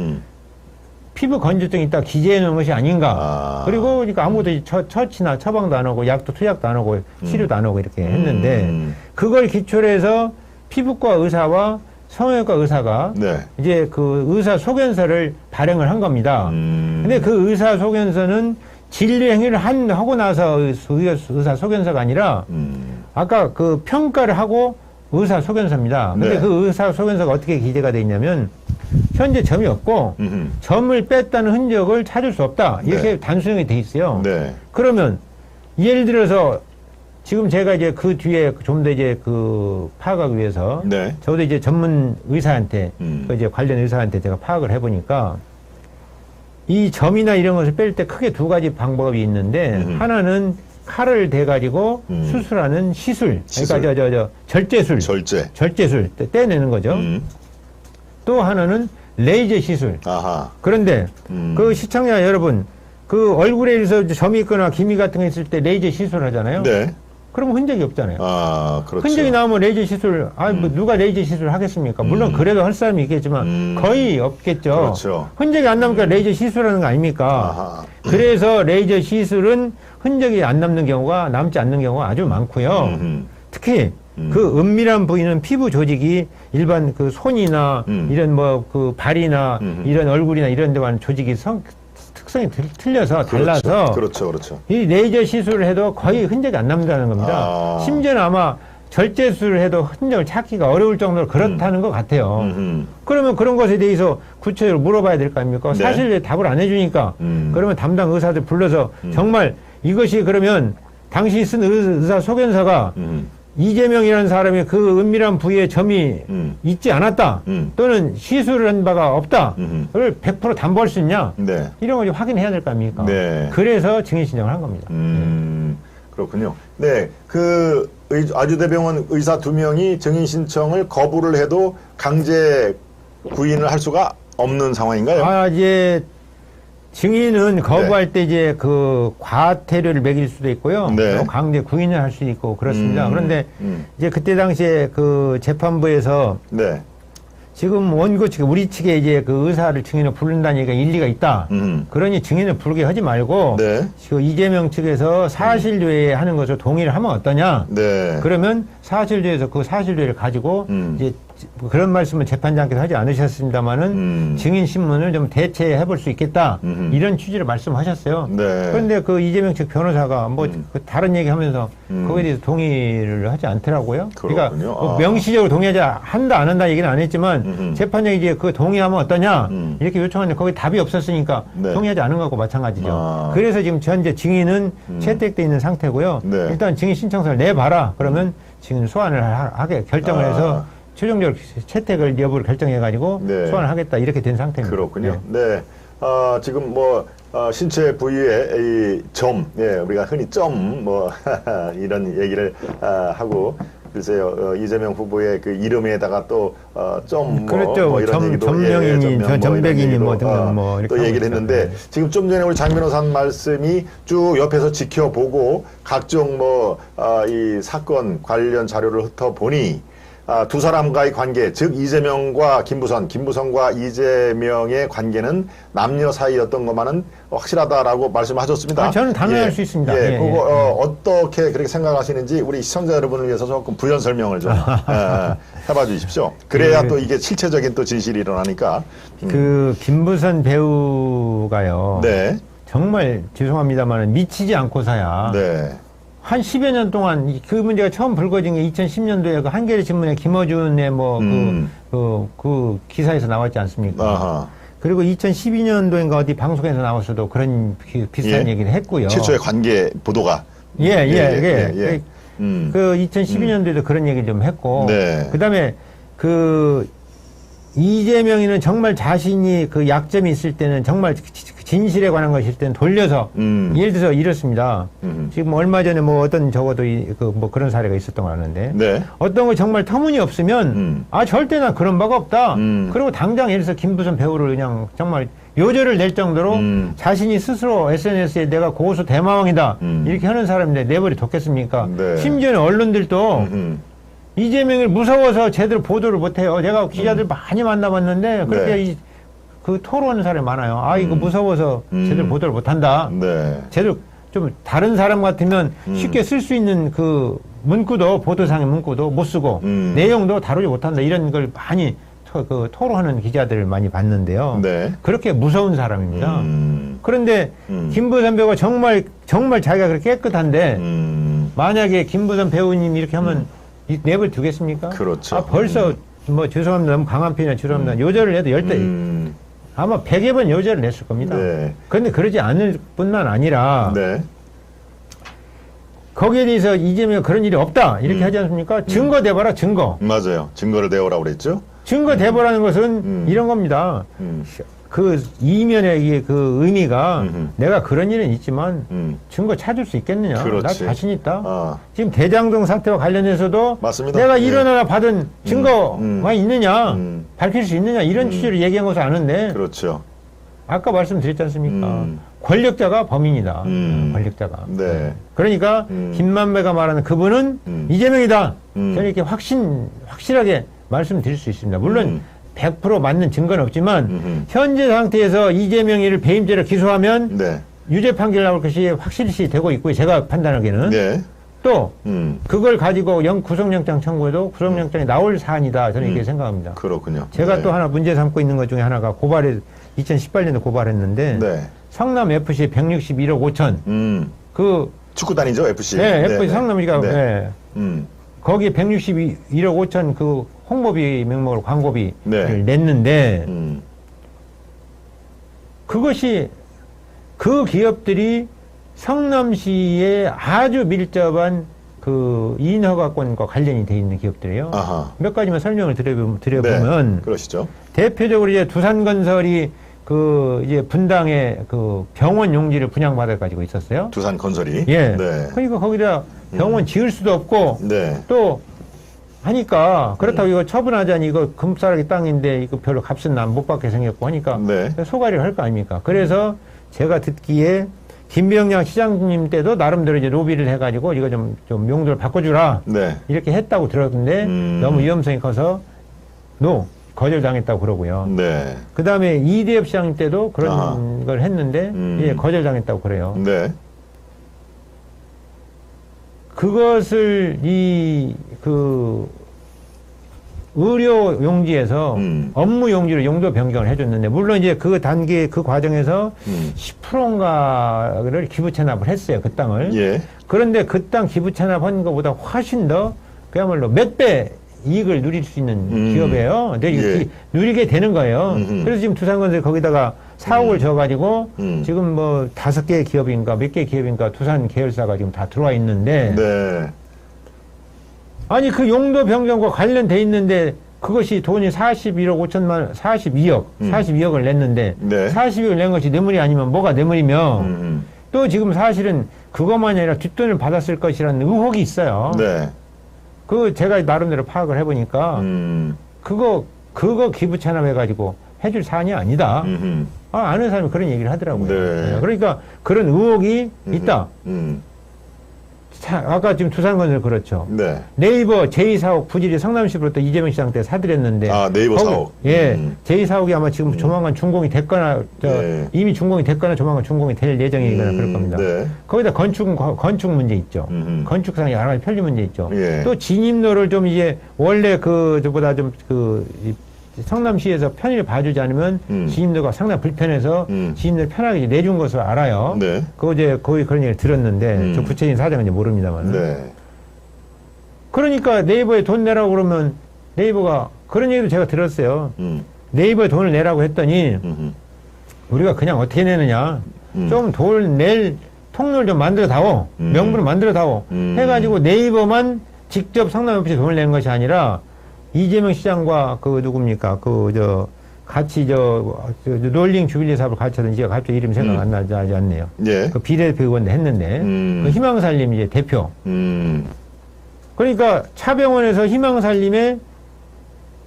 S2: 피부 건조증이 있다 기재해 놓은 것이 아닌가. 그리고 그러니까 아무것도 처치나 처방도 안 하고 약도 투약도 안 하고 치료도 안 하고 이렇게 했는데 그걸 기초로 해서 피부과 의사와 성형외과 의사가
S1: 네.
S2: 이제 그 의사 소견서를 발행을 한 겁니다. 근데 그 의사 소견서는 진료 행위를 하고 나서 의사 소견서가 아니라 아까 그 평가를 하고 의사 소견서입니다. 근데
S1: 네.
S2: 그 의사 소견서가 어떻게 기재가 돼 있냐면 현재 점이 없고 점을 뺐다는 흔적을 찾을 수 없다. 이렇게
S1: 네.
S2: 단순하게 돼 있어요.
S1: 네.
S2: 그러면 예를 들어서 지금 제가 이제 그 뒤에 좀 더 이제 파악하기 위해서
S1: 네.
S2: 저도 이제 전문 의사한테 이제 관련 의사한테 제가 파악을 해보니까 이 점이나 이런 것을 뺄 때 크게 2가지 방법이 있는데 하나는 칼을 대가지고 수술하는 시술. 그러니까 절제술 떼내는 거죠. 또 하나는 레이저 시술.
S1: 아하.
S2: 그런데 그 시청자 여러분 그 얼굴에서 점이 있거나 기미 같은 게 있을 때 레이저 시술 하잖아요.
S1: 네.
S2: 그러면 흔적이 없잖아요.
S1: 그렇죠.
S2: 흔적이 나오면 레이저 시술, 뭐 누가 레이저 시술 하겠습니까? 물론 그래도 할 사람이 있겠지만 거의 없겠죠.
S1: 그렇죠.
S2: 흔적이 안 남으니까 레이저 시술하는 거 아닙니까?
S1: 아하.
S2: 그래서 레이저 시술은 흔적이 안 남는 경우가 남지 않는 경우가 아주 많고요. 특히 그 은밀한 부위는 피부 조직이 일반 그 손이나 이런 뭐 그 발이나 이런 얼굴이나 이런 데만 조직이 특성이 틀려서 달라서
S1: 그렇죠.
S2: 이 레이저 시술을 해도 거의 흔적이 안 남는다는 겁니다. 심지어는 아마 절제술을 해도 흔적을 찾기가 어려울 정도로 그렇다는 것 같아요. 그러면 그런 것에 대해서 구체적으로 물어봐야 될 거 아닙니까?
S1: 네.
S2: 사실 왜 답을 안 해주니까 그러면 담당 의사들 불러서 정말 이것이 그러면 당신이 쓴 의사 소견서가 이재명이라는 사람이 그 은밀한 부위에 점이 있지 않았다 또는 시술을 한 바가 없다 그걸 100% 담보할 수 있냐
S1: 네.
S2: 이런 걸 확인해야 될 거 아닙니까?
S1: 네.
S2: 그래서 증인 신청을 한 겁니다.
S1: 그렇군요. 네, 그 아주대병원 의사 2명이 증인 신청을 거부를 해도 강제 구인을 할 수가 없는 상황인가요?
S2: 이제 증인은 거부할 때 이제 그 과태료를 매길 수도 있고요.
S1: 네.
S2: 또 강제 구인을 할 수도 있고 그렇습니다. 그런데 이제 그때 당시에 그 재판부에서
S1: 네.
S2: 지금 원고 측, 우리 측에 이제 그 의사를 증인을 부른다는 얘기가 일리가 있다. 그러니 증인을 부르게 하지 말고,
S1: 네.
S2: 그 이재명 측에서 사실조회 하는 것을 동의를 하면 어떠냐.
S1: 네.
S2: 그러면 사실조회에서 그 사실조회를 가지고, 이제 그런 말씀은 재판장께서 하지 않으셨습니다만은 증인 신문을 좀 대체해 볼 수 있겠다. 이런 취지로 말씀하셨어요.
S1: 네.
S2: 그런데 그 이재명 측 변호사가 뭐 그 다른 얘기 하면서 거기에 대해서 동의를 하지 않더라고요. 그러니까 뭐 명시적으로 동의하지 한다 안 한다 얘기는 안 했지만 재판장이 이제 그 동의하면 어떠냐 이렇게 요청하는데 거기 답이 없었으니까
S1: 네.
S2: 동의하지 않은 거하고 마찬가지죠. 그래서 지금 현재 증인은 채택돼 있는 상태고요.
S1: 네.
S2: 일단 증인 신청서를 내봐라. 그러면 증인 소환을 하게 결정을 해서 최종적으로 채택을 여부를 결정해가지고
S1: 네.
S2: 소환을 하겠다 이렇게 된 상태입니다.
S1: 그렇군요. 네. 지금 뭐 신체 부위에 이 점, 예, 우리가 흔히 점 뭐 이런 얘기를 하고 글쎄요 이재명 후보의 그 이름에다가 또 점
S2: 그렇죠.
S1: 뭐 이런 얘기도
S2: 점명이니 전백이니 뭐 등등
S1: 뭐
S2: 이렇게
S1: 또
S2: 하고
S1: 얘기를
S2: 있죠.
S1: 했는데
S2: 네.
S1: 지금 좀 전에 우리 장 변호사 한 말씀이 쭉 옆에서 지켜보고 각종 뭐 이 사건 관련 자료를 훑어보니 두 사람과의 관계, 즉 이재명과 김부선과 이재명의 관계는 남녀 사이였던 것만은 확실하다라고 말씀하셨습니다.
S2: 저는 단호할 수 있습니다.
S1: 그거 어떻게 그렇게 생각하시는지 우리 시청자 여러분을 위해서 조금 부연 설명을 좀 해봐 주십시오. 그래야 또 이게 실체적인 또 진실이 일어나니까.
S2: 그 김부선 배우가요.
S1: 네.
S2: 정말 죄송합니다만 미치지 않고서야.
S1: 네.
S2: 한 10여 년 동안 그 문제가 처음 불거진 게 2010년도에 그 한겨레 신문에 김어준의 뭐 그 기사에서 나왔지 않습니까?
S1: 아하.
S2: 그리고 2012년도인가 어디 방송에서 나왔어도 그런 비슷한 얘기를 했고요.
S1: 최초의 관계 보도가.
S2: 그 2012년도에도 그런 얘기 좀 했고.
S1: 네.
S2: 그 다음에 그 이재명이는 정말 자신이 그 약점이 있을 때는 정말 진실에 관한 것일 때는 돌려서 예를 들어서 이렇습니다. 지금 얼마 전에 뭐 어떤 적어도 뭐 그런 사례가 있었던 거 아는데
S1: 네.
S2: 어떤 거 정말 터무니없으면 절대 나 그런 바가 없다. 그리고 당장 예를 들어서 김부선 배우를 그냥 정말 요절을 낼 정도로 자신이 스스로 SNS에 내가 고수 대마왕이다 이렇게 하는 사람인데 내버려 뒀겠습니까?
S1: 네.
S2: 심지어는 언론들도 이재명을 무서워서 제대로 보도를 못해요. 제가 기자들 많이 만나봤는데 그렇게
S1: 네.
S2: 그 토론하는 사람이 많아요. 이거 무서워서 제대로 보도를 못한다.
S1: 네.
S2: 제대로 좀 다른 사람 같으면 쉽게 쓸 수 있는 그 문구도 보도상의 문구도 못 쓰고 내용도 다루지 못한다. 이런 걸 많이 토로하는 기자들을 많이 봤는데요.
S1: 네.
S2: 그렇게 무서운 사람입니다. 그런데 김부선 배우가 정말 자기가 그렇게 깨끗한데 만약에 김부선 배우님이 이렇게 하면 내버려 두겠습니까?
S1: 그렇죠.
S2: 벌써 뭐 죄송합니다. 너무 강한 표현이나 죄송합니다. 요절을 해도 10대 아마 100여 번 요절을 냈을 겁니다.
S1: 네.
S2: 그런데 그러지 않을 뿐만 아니라
S1: 네.
S2: 거기에 대해서 이재명이 그런 일이 없다 이렇게 하지 않습니까? 증거 대봐라 증거.
S1: 맞아요. 증거를 대오라고 그랬죠.
S2: 증거 대보라는 것은 이런 겁니다. 그 이면의 그 의미가 내가 그런 일은 있지만 증거 찾을 수 있겠느냐?
S1: 그렇지.
S2: 나 자신 있다. 지금 대장동 사태와 관련해서도
S1: 맞습니다.
S2: 내가
S1: 예.
S2: 일어나나 받은 증거가 있느냐? 밝힐 수 있느냐? 이런 취지로 얘기한 것을 아는데
S1: 그렇죠.
S2: 아까 말씀드렸지 않습니까? 권력자가 범인이다. 권력자가.
S1: 네.
S2: 그러니까 김만배가 말하는 그분은 이재명이다. 저는 이렇게 확실하게 말씀드릴 수 있습니다. 물론 100% 맞는 증거는 없지만 현재 상태에서 이재명이를 배임죄로 기소하면
S1: 네.
S2: 유죄 판결 나올 것이 확실시 되고 있고요. 제가 판단하기에는.
S1: 네.
S2: 또 그걸 가지고 구속영장 청구해도 구속영장이 나올 사안이다. 저는 이렇게 생각합니다.
S1: 그렇군요.
S2: 제가
S1: 네.
S2: 또 하나 문제 삼고 있는 것 중에 하나가 2018년에 고발했는데
S1: 네.
S2: 성남 FC 161억 5천 그
S1: 축구단이죠, FC.
S2: 네, FC
S1: 네.
S2: 성남이가
S1: 네.
S2: 네. 거기에 161억 5천 그 홍보비 명목으로 광고비를
S1: 네.
S2: 냈는데 그것이 그 기업들이 성남시에 아주 밀접한 그 인허가권과 관련이 돼 있는 기업들이에요.
S1: 아하.
S2: 몇 가지만 설명을 드려보면
S1: 네. 그러시죠.
S2: 대표적으로 이제 두산건설이 그 이제 분당에 그 병원 용지를 분양받아 가지고 있었어요.
S1: 두산건설이.
S2: 예.
S1: 네.
S2: 그러니까 거기다 병원 지을 수도 없고
S1: 네.
S2: 또 하니까 그렇다고 이거 처분하자니 이거 금싸라기 땅인데 이거 별로 값은 난 못 받게 생겼고 하니까
S1: 네.
S2: 소가리를 할 거 아닙니까? 그래서 제가 듣기에 김병양 시장님 때도 나름대로 이제 로비를 해가지고 이거 좀 용도를 바꿔주라
S1: 네.
S2: 이렇게 했다고 들었는데 너무 위험성이 커서 거절당했다고 그러고요.
S1: 네.
S2: 그 다음에 이대엽 시장님 때도 그런
S1: 아하.
S2: 걸 했는데 예, 거절당했다고 그래요.
S1: 네.
S2: 그것을 의료 용지에서 업무 용지로 용도 변경을 해줬는데, 물론 이제 그 단계, 그 과정에서 10%인가를 기부 체납을 했어요, 그 땅을.
S1: 예.
S2: 그런데 그 땅 기부 체납한 것보다 훨씬 더 그야말로 몇 배 이익을 누릴 수 있는 기업이에요. 근데
S1: 예.
S2: 누리게 되는 거예요. 그래서 지금 두산건설이 거기다가 4억을 줘가지고 지금 뭐 5개의 기업인가 몇 개의 기업인가 두산 계열사가 지금 다 들어와 있는데
S1: 네.
S2: 아니 그 용도 변경과 관련돼 있는데 그것이 돈이 42억을 냈는데
S1: 네.
S2: 42억을 낸 것이 뇌물이 아니면 뭐가 뇌물이며 또 지금 사실은 그것만이 아니라 뒷돈을 받았을 것이라는 의혹이 있어요.
S1: 네.
S2: 그 제가 나름대로 파악을 해보니까 그거 기부 체납해가지고 해줄 사안이 아니다. 아는 사람이 그런 얘기를 하더라고요.
S1: 네.
S2: 그러니까 그런 의혹이 있다. 아까 지금 두산건설 그렇죠.
S1: 네.
S2: 네이버 제2사옥 부지리 성남시부터 이재명 시장 때 사들였는데.
S1: 아, 네이버 사옥.
S2: 예. 제2사옥이 아마 지금 조만간 준공이 됐거나,
S1: 네.
S2: 이미 준공이 됐거나 조만간 준공이 될 예정이거나 그럴 겁니다.
S1: 네.
S2: 거기다 건축 문제 있죠. 건축상 여러 가지 편리 문제 있죠.
S1: 예.
S2: 또 진입로를 좀 이제 원래 저보다 좀 성남시에서 편의를 봐주지 않으면 진입로가 상당히 불편해서 진입로를 편하게 이제 내준 것으로 알아요.
S1: 네.
S2: 거의 그런 얘기를 들었는데 저 구체적인 사정은 이제 모릅니다만.
S1: 네.
S2: 그러니까 네이버에 돈 내라고 그러면 네이버가 그런 얘기도 제가 들었어요. 네이버에 돈을 내라고 했더니 우리가 그냥 어떻게 내느냐. 좀 돈 낼 통로를 좀 만들어 다오. 명분을 만들어 다오. 해가지고 네이버만 직접 성남FC에 돈을 낸 것이 아니라 이재명 시장과 누굽니까? 같이 롤링 주빌리 사업을 같이 하던 지가 갑자기 이름이 생각 안 나지 않네요.
S1: 예.
S2: 그 비례대표 의원도 했는데, 그 희망살림 이제 대표. 그러니까 차병원에서 희망살림에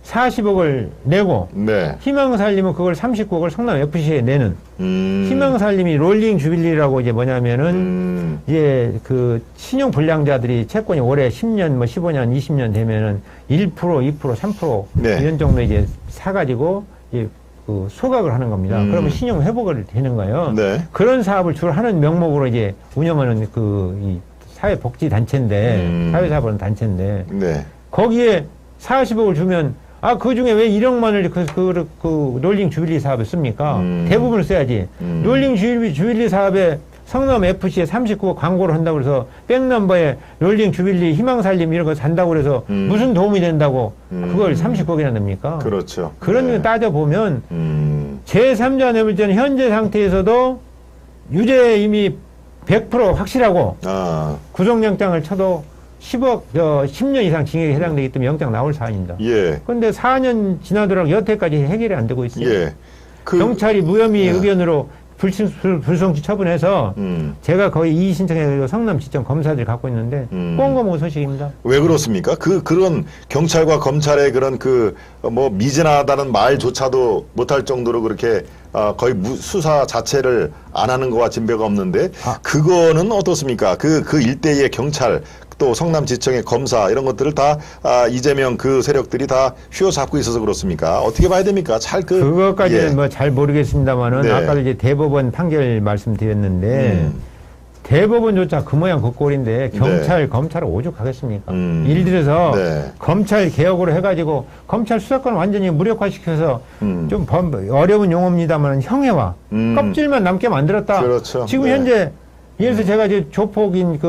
S2: 40억을 내고,
S1: 네.
S2: 희망살림은 그걸 39억을 성남FC에 내는, 희망살림이 롤링 주빌리라고 이제 뭐냐면은, 이제 신용불량자들이 채권이 올해 10년, 15년, 20년 되면은 1%, 2%, 3%
S1: 네.
S2: 이런 정도 이제 사가지고, 이제 소각을 하는 겁니다. 그러면 신용 회복을 되는 거예요.
S1: 네.
S2: 그런 사업을 주로 하는 명목으로 이제 운영하는 이 사회복지단체인데, 사회사업하는 단체인데,
S1: 네.
S2: 거기에 40억을 주면 그 중에 왜 1억만을 그 롤링 주빌리 사업에 씁니까? 대부분을 써야지. 롤링 주빌리 사업에 성남 FC에 39억 광고를 한다고 해서 백넘버에 롤링 주빌리 희망살림 이런 거 산다고 그래서 무슨 도움이 된다고 그걸 39억이나 냅니까?
S1: 그렇죠.
S2: 그런 거 따져보면 제3자 뇌물죄는 현재 상태에서도 유죄 이미 100% 확실하고 구속영장을 쳐도 10년 이상 징역에 해당되기 때문에 영장 나올 사안입니다.
S1: 예.
S2: 그런데 4년 지나도록 여태까지 해결이 안 되고 있어요.
S1: 예.
S2: 경찰이 무혐의 의견으로 불송치 처분해서 제가 거의 이의 신청해서 성남지청 검사들이 갖고 있는데 꽁고모 소식입니다.
S1: 왜 그렇습니까? 그런 경찰과 검찰의 그런 미진하다는 말조차도 못할 정도로 그렇게 거의 수사 자체를 안 하는 거와 진배가 없는데 그거는 어떻습니까? 그 일대의 경찰 또 성남지청의 검사 이런 것들을 다 이재명 그 세력들이 다 휘어잡고 있어서 그렇습니까? 어떻게 봐야 됩니까?
S2: 그것까지는
S1: 예.
S2: 잘 모르겠습니다만은
S1: 네.
S2: 아까 이제 대법원 판결 말씀드렸는데 대법원조차 그 모양 그 꼴인데 경찰, 검찰을 오죽하겠습니까? 예를 들어서 검찰 개혁으로 해가지고 검찰 수사권 완전히 무력화시켜서 좀 어려운 용어입니다만 형해와 껍질만 남게 만들었다.
S1: 그렇죠.
S2: 지금 현재 예를 들어서 제가 이제 조폭인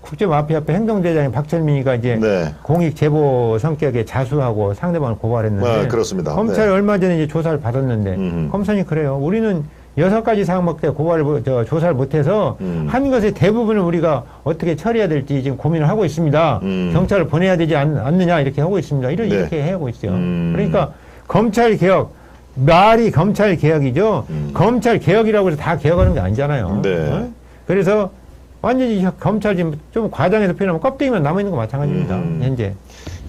S2: 국제마피아협회 행동대장인 박철민이가 이제 공익 제보 성격의 자수하고 상대방을 고발했는데
S1: 그렇습니다.
S2: 검찰이 얼마 전에 이제 조사를 받았는데 검사님 그래요. 우리는 6가지 사항밖에 조사를 못해서 한 것의 대부분을 우리가 어떻게 처리해야 될지 지금 고민을 하고 있습니다. 경찰을 보내야 되지 않느냐 이렇게 하고 있습니다. 이렇게 하고 있어요. 그러니까 검찰 개혁 말이 검찰 개혁이죠. 검찰 개혁이라고 해서 다 개혁하는 게 아니잖아요. 그래서 완전히 검찰 좀 과장해서 표현하면 껍데기만 남아있는 거 마찬가지입니다. 현재.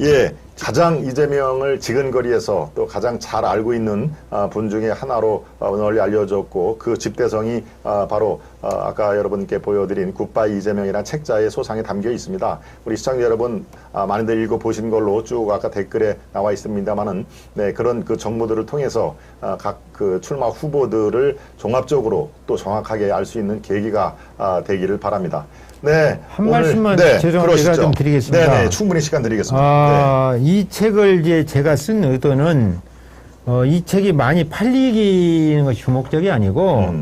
S1: 예, 가장 이재명을 지근거리에서 또 가장 잘 알고 있는 분 중에 하나로 널리 알려졌고 그 집대성이 바로 아까 여러분께 보여드린 굿바이 이재명이라는 책자의 소상에 담겨 있습니다. 우리 시청자 여러분 많이들 읽어보신 걸로 쭉 아까 댓글에 나와 있습니다만은 그런 그 정보들을 통해서 각 그 출마 후보들을 종합적으로 또 정확하게 알 수 있는 계기가 되기를 바랍니다. 네.
S2: 한 말씀만 죄송합니다. 제가 좀 드리겠습니다.
S1: 네네. 충분히 시간 드리겠습니다.
S2: 이 책을 이제 제가 쓴 의도는, 이 책이 많이 팔리는 것이 주목적이 아니고,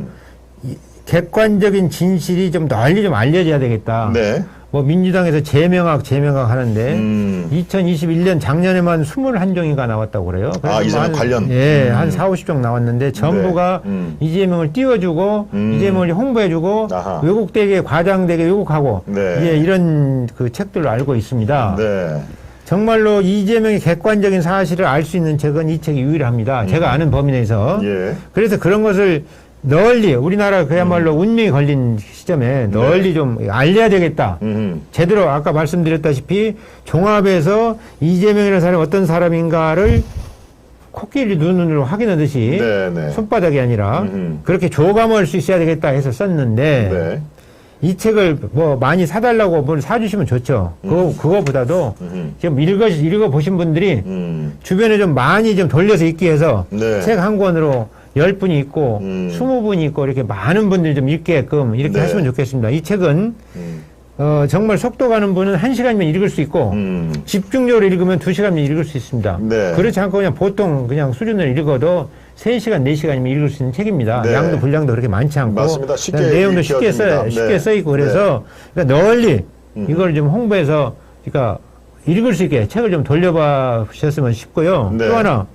S2: 객관적인 진실이 좀 널리 좀 알려져야 되겠다. 뭐 민주당에서 재명학 하는데 2021년 작년에만 21종인가 나왔다고 그래요.
S1: 이재명 관련?
S2: 예, 한 40, 50종 나왔는데 전부가 이재명을 띄워주고 이재명을 홍보해주고 왜곡되게 과장되게 왜곡하고 예, 이런 그 책들을 알고 있습니다. 정말로 이재명의 객관적인 사실을 알 수 있는 책은 이 책이 유일합니다. 제가 아는 범위 내에서. 그래서 그런 것을 널리 우리나라 그야말로 운명이 걸린 시점에 널리 좀 알려야 되겠다. 제대로 아까 말씀드렸다시피 종합해서 이재명이라는 사람이 어떤 사람인가를 코끼리 눈으로 확인하듯이 손바닥이 아니라 그렇게 조감할 수 있어야 되겠다 해서 썼는데 이 책을 뭐 많이 사달라고 뭘 사주시면 좋죠. 그거보다도 지금 읽어보신 분들이 주변에 좀 많이 좀 돌려서 읽기 위해서 책 한 권으로 10분이 있고 20분이 있고 이렇게 많은 분들이 좀 읽게끔 이렇게 하시면 좋겠습니다. 이 책은 정말 속도 가는 분은 1시간이면 읽을 수 있고 집중적으로 읽으면 2시간이면 읽을 수 있습니다. 그렇지 않고 그냥 보통 그냥 수준을 읽어도 3시간, 4시간이면 읽을 수 있는 책입니다. 양도 분량도 그렇게 많이 않고
S1: 맞습니다. 쉽게
S2: 내용도 쉽게 써 있고 그래서 그러니까 널리 이걸 좀 홍보해서 그러니까 읽을 수 있게 책을 좀 돌려봐 주셨으면 싶고요. 또 하나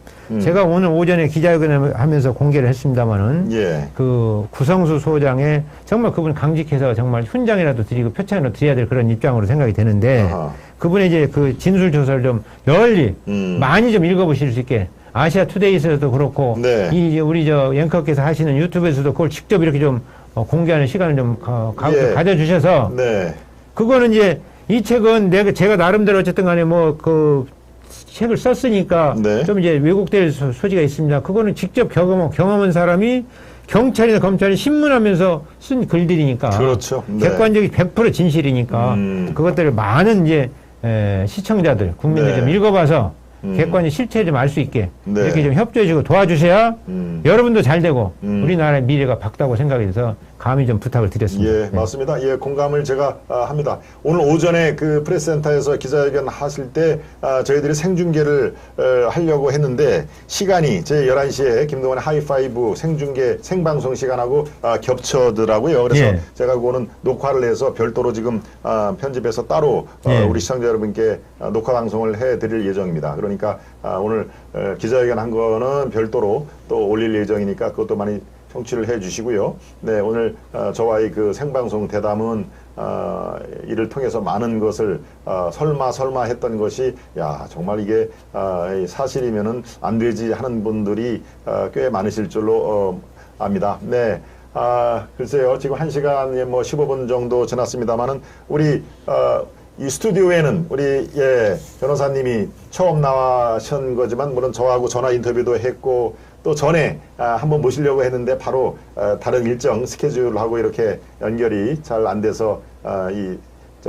S2: 제가 오늘 오전에 기자회견을 하면서 공개를 했습니다마는 그 구성수 소장의 정말 그분 강직해서 정말 훈장이라도 드리고 표창이라도 드려야 될 그런 입장으로 생각이 되는데 그분의 이제 그 진술 조사를 좀 널리 많이 좀 읽어보실 수 있게 아시아 투데이에서도 그렇고 이 우리 저 앵커께서 하시는 유튜브에서도 그걸 직접 이렇게 좀 공개하는 시간을 좀 가져주셔서 그거는 이제 이 책은 제가 나름대로 어쨌든 간에 뭐 그 책을 썼으니까 좀 이제 왜곡될 소지가 있습니다. 그거는 직접 경험한 사람이 경찰이나 검찰이 신문하면서 쓴 글들이니까. 객관적인 100% 진실이니까 그것들을 많은 이제 시청자들, 국민들이 좀 읽어봐서 객관의 실체 좀 알 수 있게 이렇게 좀 협조해주고 도와주셔야 여러분도 잘 되고 우리나라의 미래가 밝다고 생각이 돼서 감히 좀 부탁을 드렸습니다.
S1: 맞습니다. 공감을 제가 합니다. 오늘 오전에 그 프레스센터에서 기자회견 하실 때 저희들이 생중계를 하려고 했는데 시간이 제 11시에 김동완의 하이파이브 생중계 생방송 시간하고 겹쳐더라고요. 그래서 제가 그거는 녹화를 해서 별도로 지금 편집해서 따로 우리 시청자 여러분께 녹화 방송을 해드릴 예정입니다. 그러니까 오늘 기자회견 한 거는 별도로 또 올릴 예정이니까 그것도 많이 청취를 해 주시고요. 오늘 저와의 그 생방송 대담은 이를 통해서 많은 것을 설마 했던 것이 정말 이게 사실이면은 안 되지 하는 분들이 꽤 많으실 줄로 압니다. 글쎄요. 지금 1시간 뭐 15분 정도 지났습니다만은 우리 이 스튜디오에는 우리 변호사님이 처음 나와신 거지만 물론 저하고 전화 인터뷰도 했고 또 전에 한번 모시려고 했는데 바로 다른 일정 스케줄하고 이렇게 연결이 잘 안 돼서 이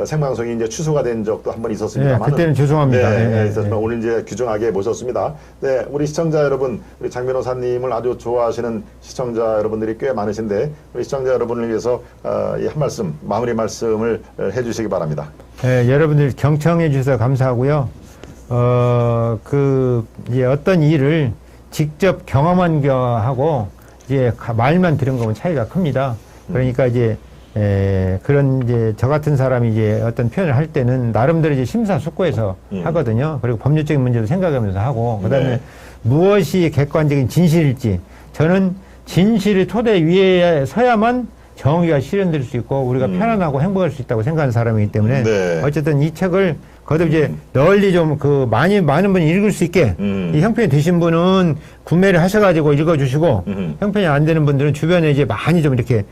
S1: 생방송이 이제 취소가 된 적도 한 번 있었습니다만.
S2: 네, 그때는 죄송합니다.
S1: 네,
S2: 네,
S1: 있었지만
S2: 네.
S1: 오늘 이제 규정하게 모셨습니다. 네, 우리 시청자 여러분, 우리 장 변호사님을 아주 좋아하시는 시청자 여러분들이 꽤 많으신데 우리 시청자 여러분을 위해서 한 말씀, 마무리 말씀을 해주시기 바랍니다.
S2: 네, 여러분들 경청해 주셔서 감사하고요. 이제 어떤 일을 직접 경험한 거하고 이제 말만 들은 거면 차이가 큽니다. 그러니까 이제 그런 이제 저 같은 사람이 이제 어떤 표현을 할 때는 나름대로 이제 심사숙고해서 하거든요. 그리고 법률적인 문제도 생각하면서 하고 그다음에
S1: 네.
S2: 무엇이 객관적인 진실일지 저는 진실의 토대 위에 서야만 정의가 실현될 수 있고 우리가 편안하고 행복할 수 있다고 생각하는 사람이기 때문에
S1: 네.
S2: 어쨌든 이 책을 거듭 이제 널리 좀 많은 분이 읽을 수 있게 이 형편이 되신 분은 구매를 하셔가지고 읽어주시고 형편이 안 되는 분들은 주변에 이제 많이 좀 이렇게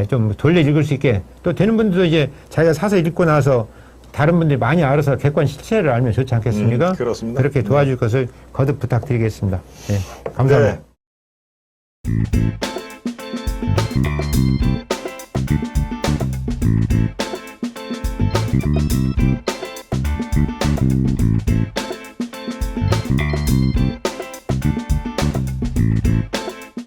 S2: 좀 돌려 읽을 수 있게 또 되는 분들도 이제 자기가 사서 읽고 나서 다른 분들이 많이 알아서 객관 실체를 알면 좋지 않겠습니까?
S1: 그렇습니다.
S2: 그렇게 도와줄 것을 거듭 부탁드리겠습니다. 네, 감사합니다.
S1: 네.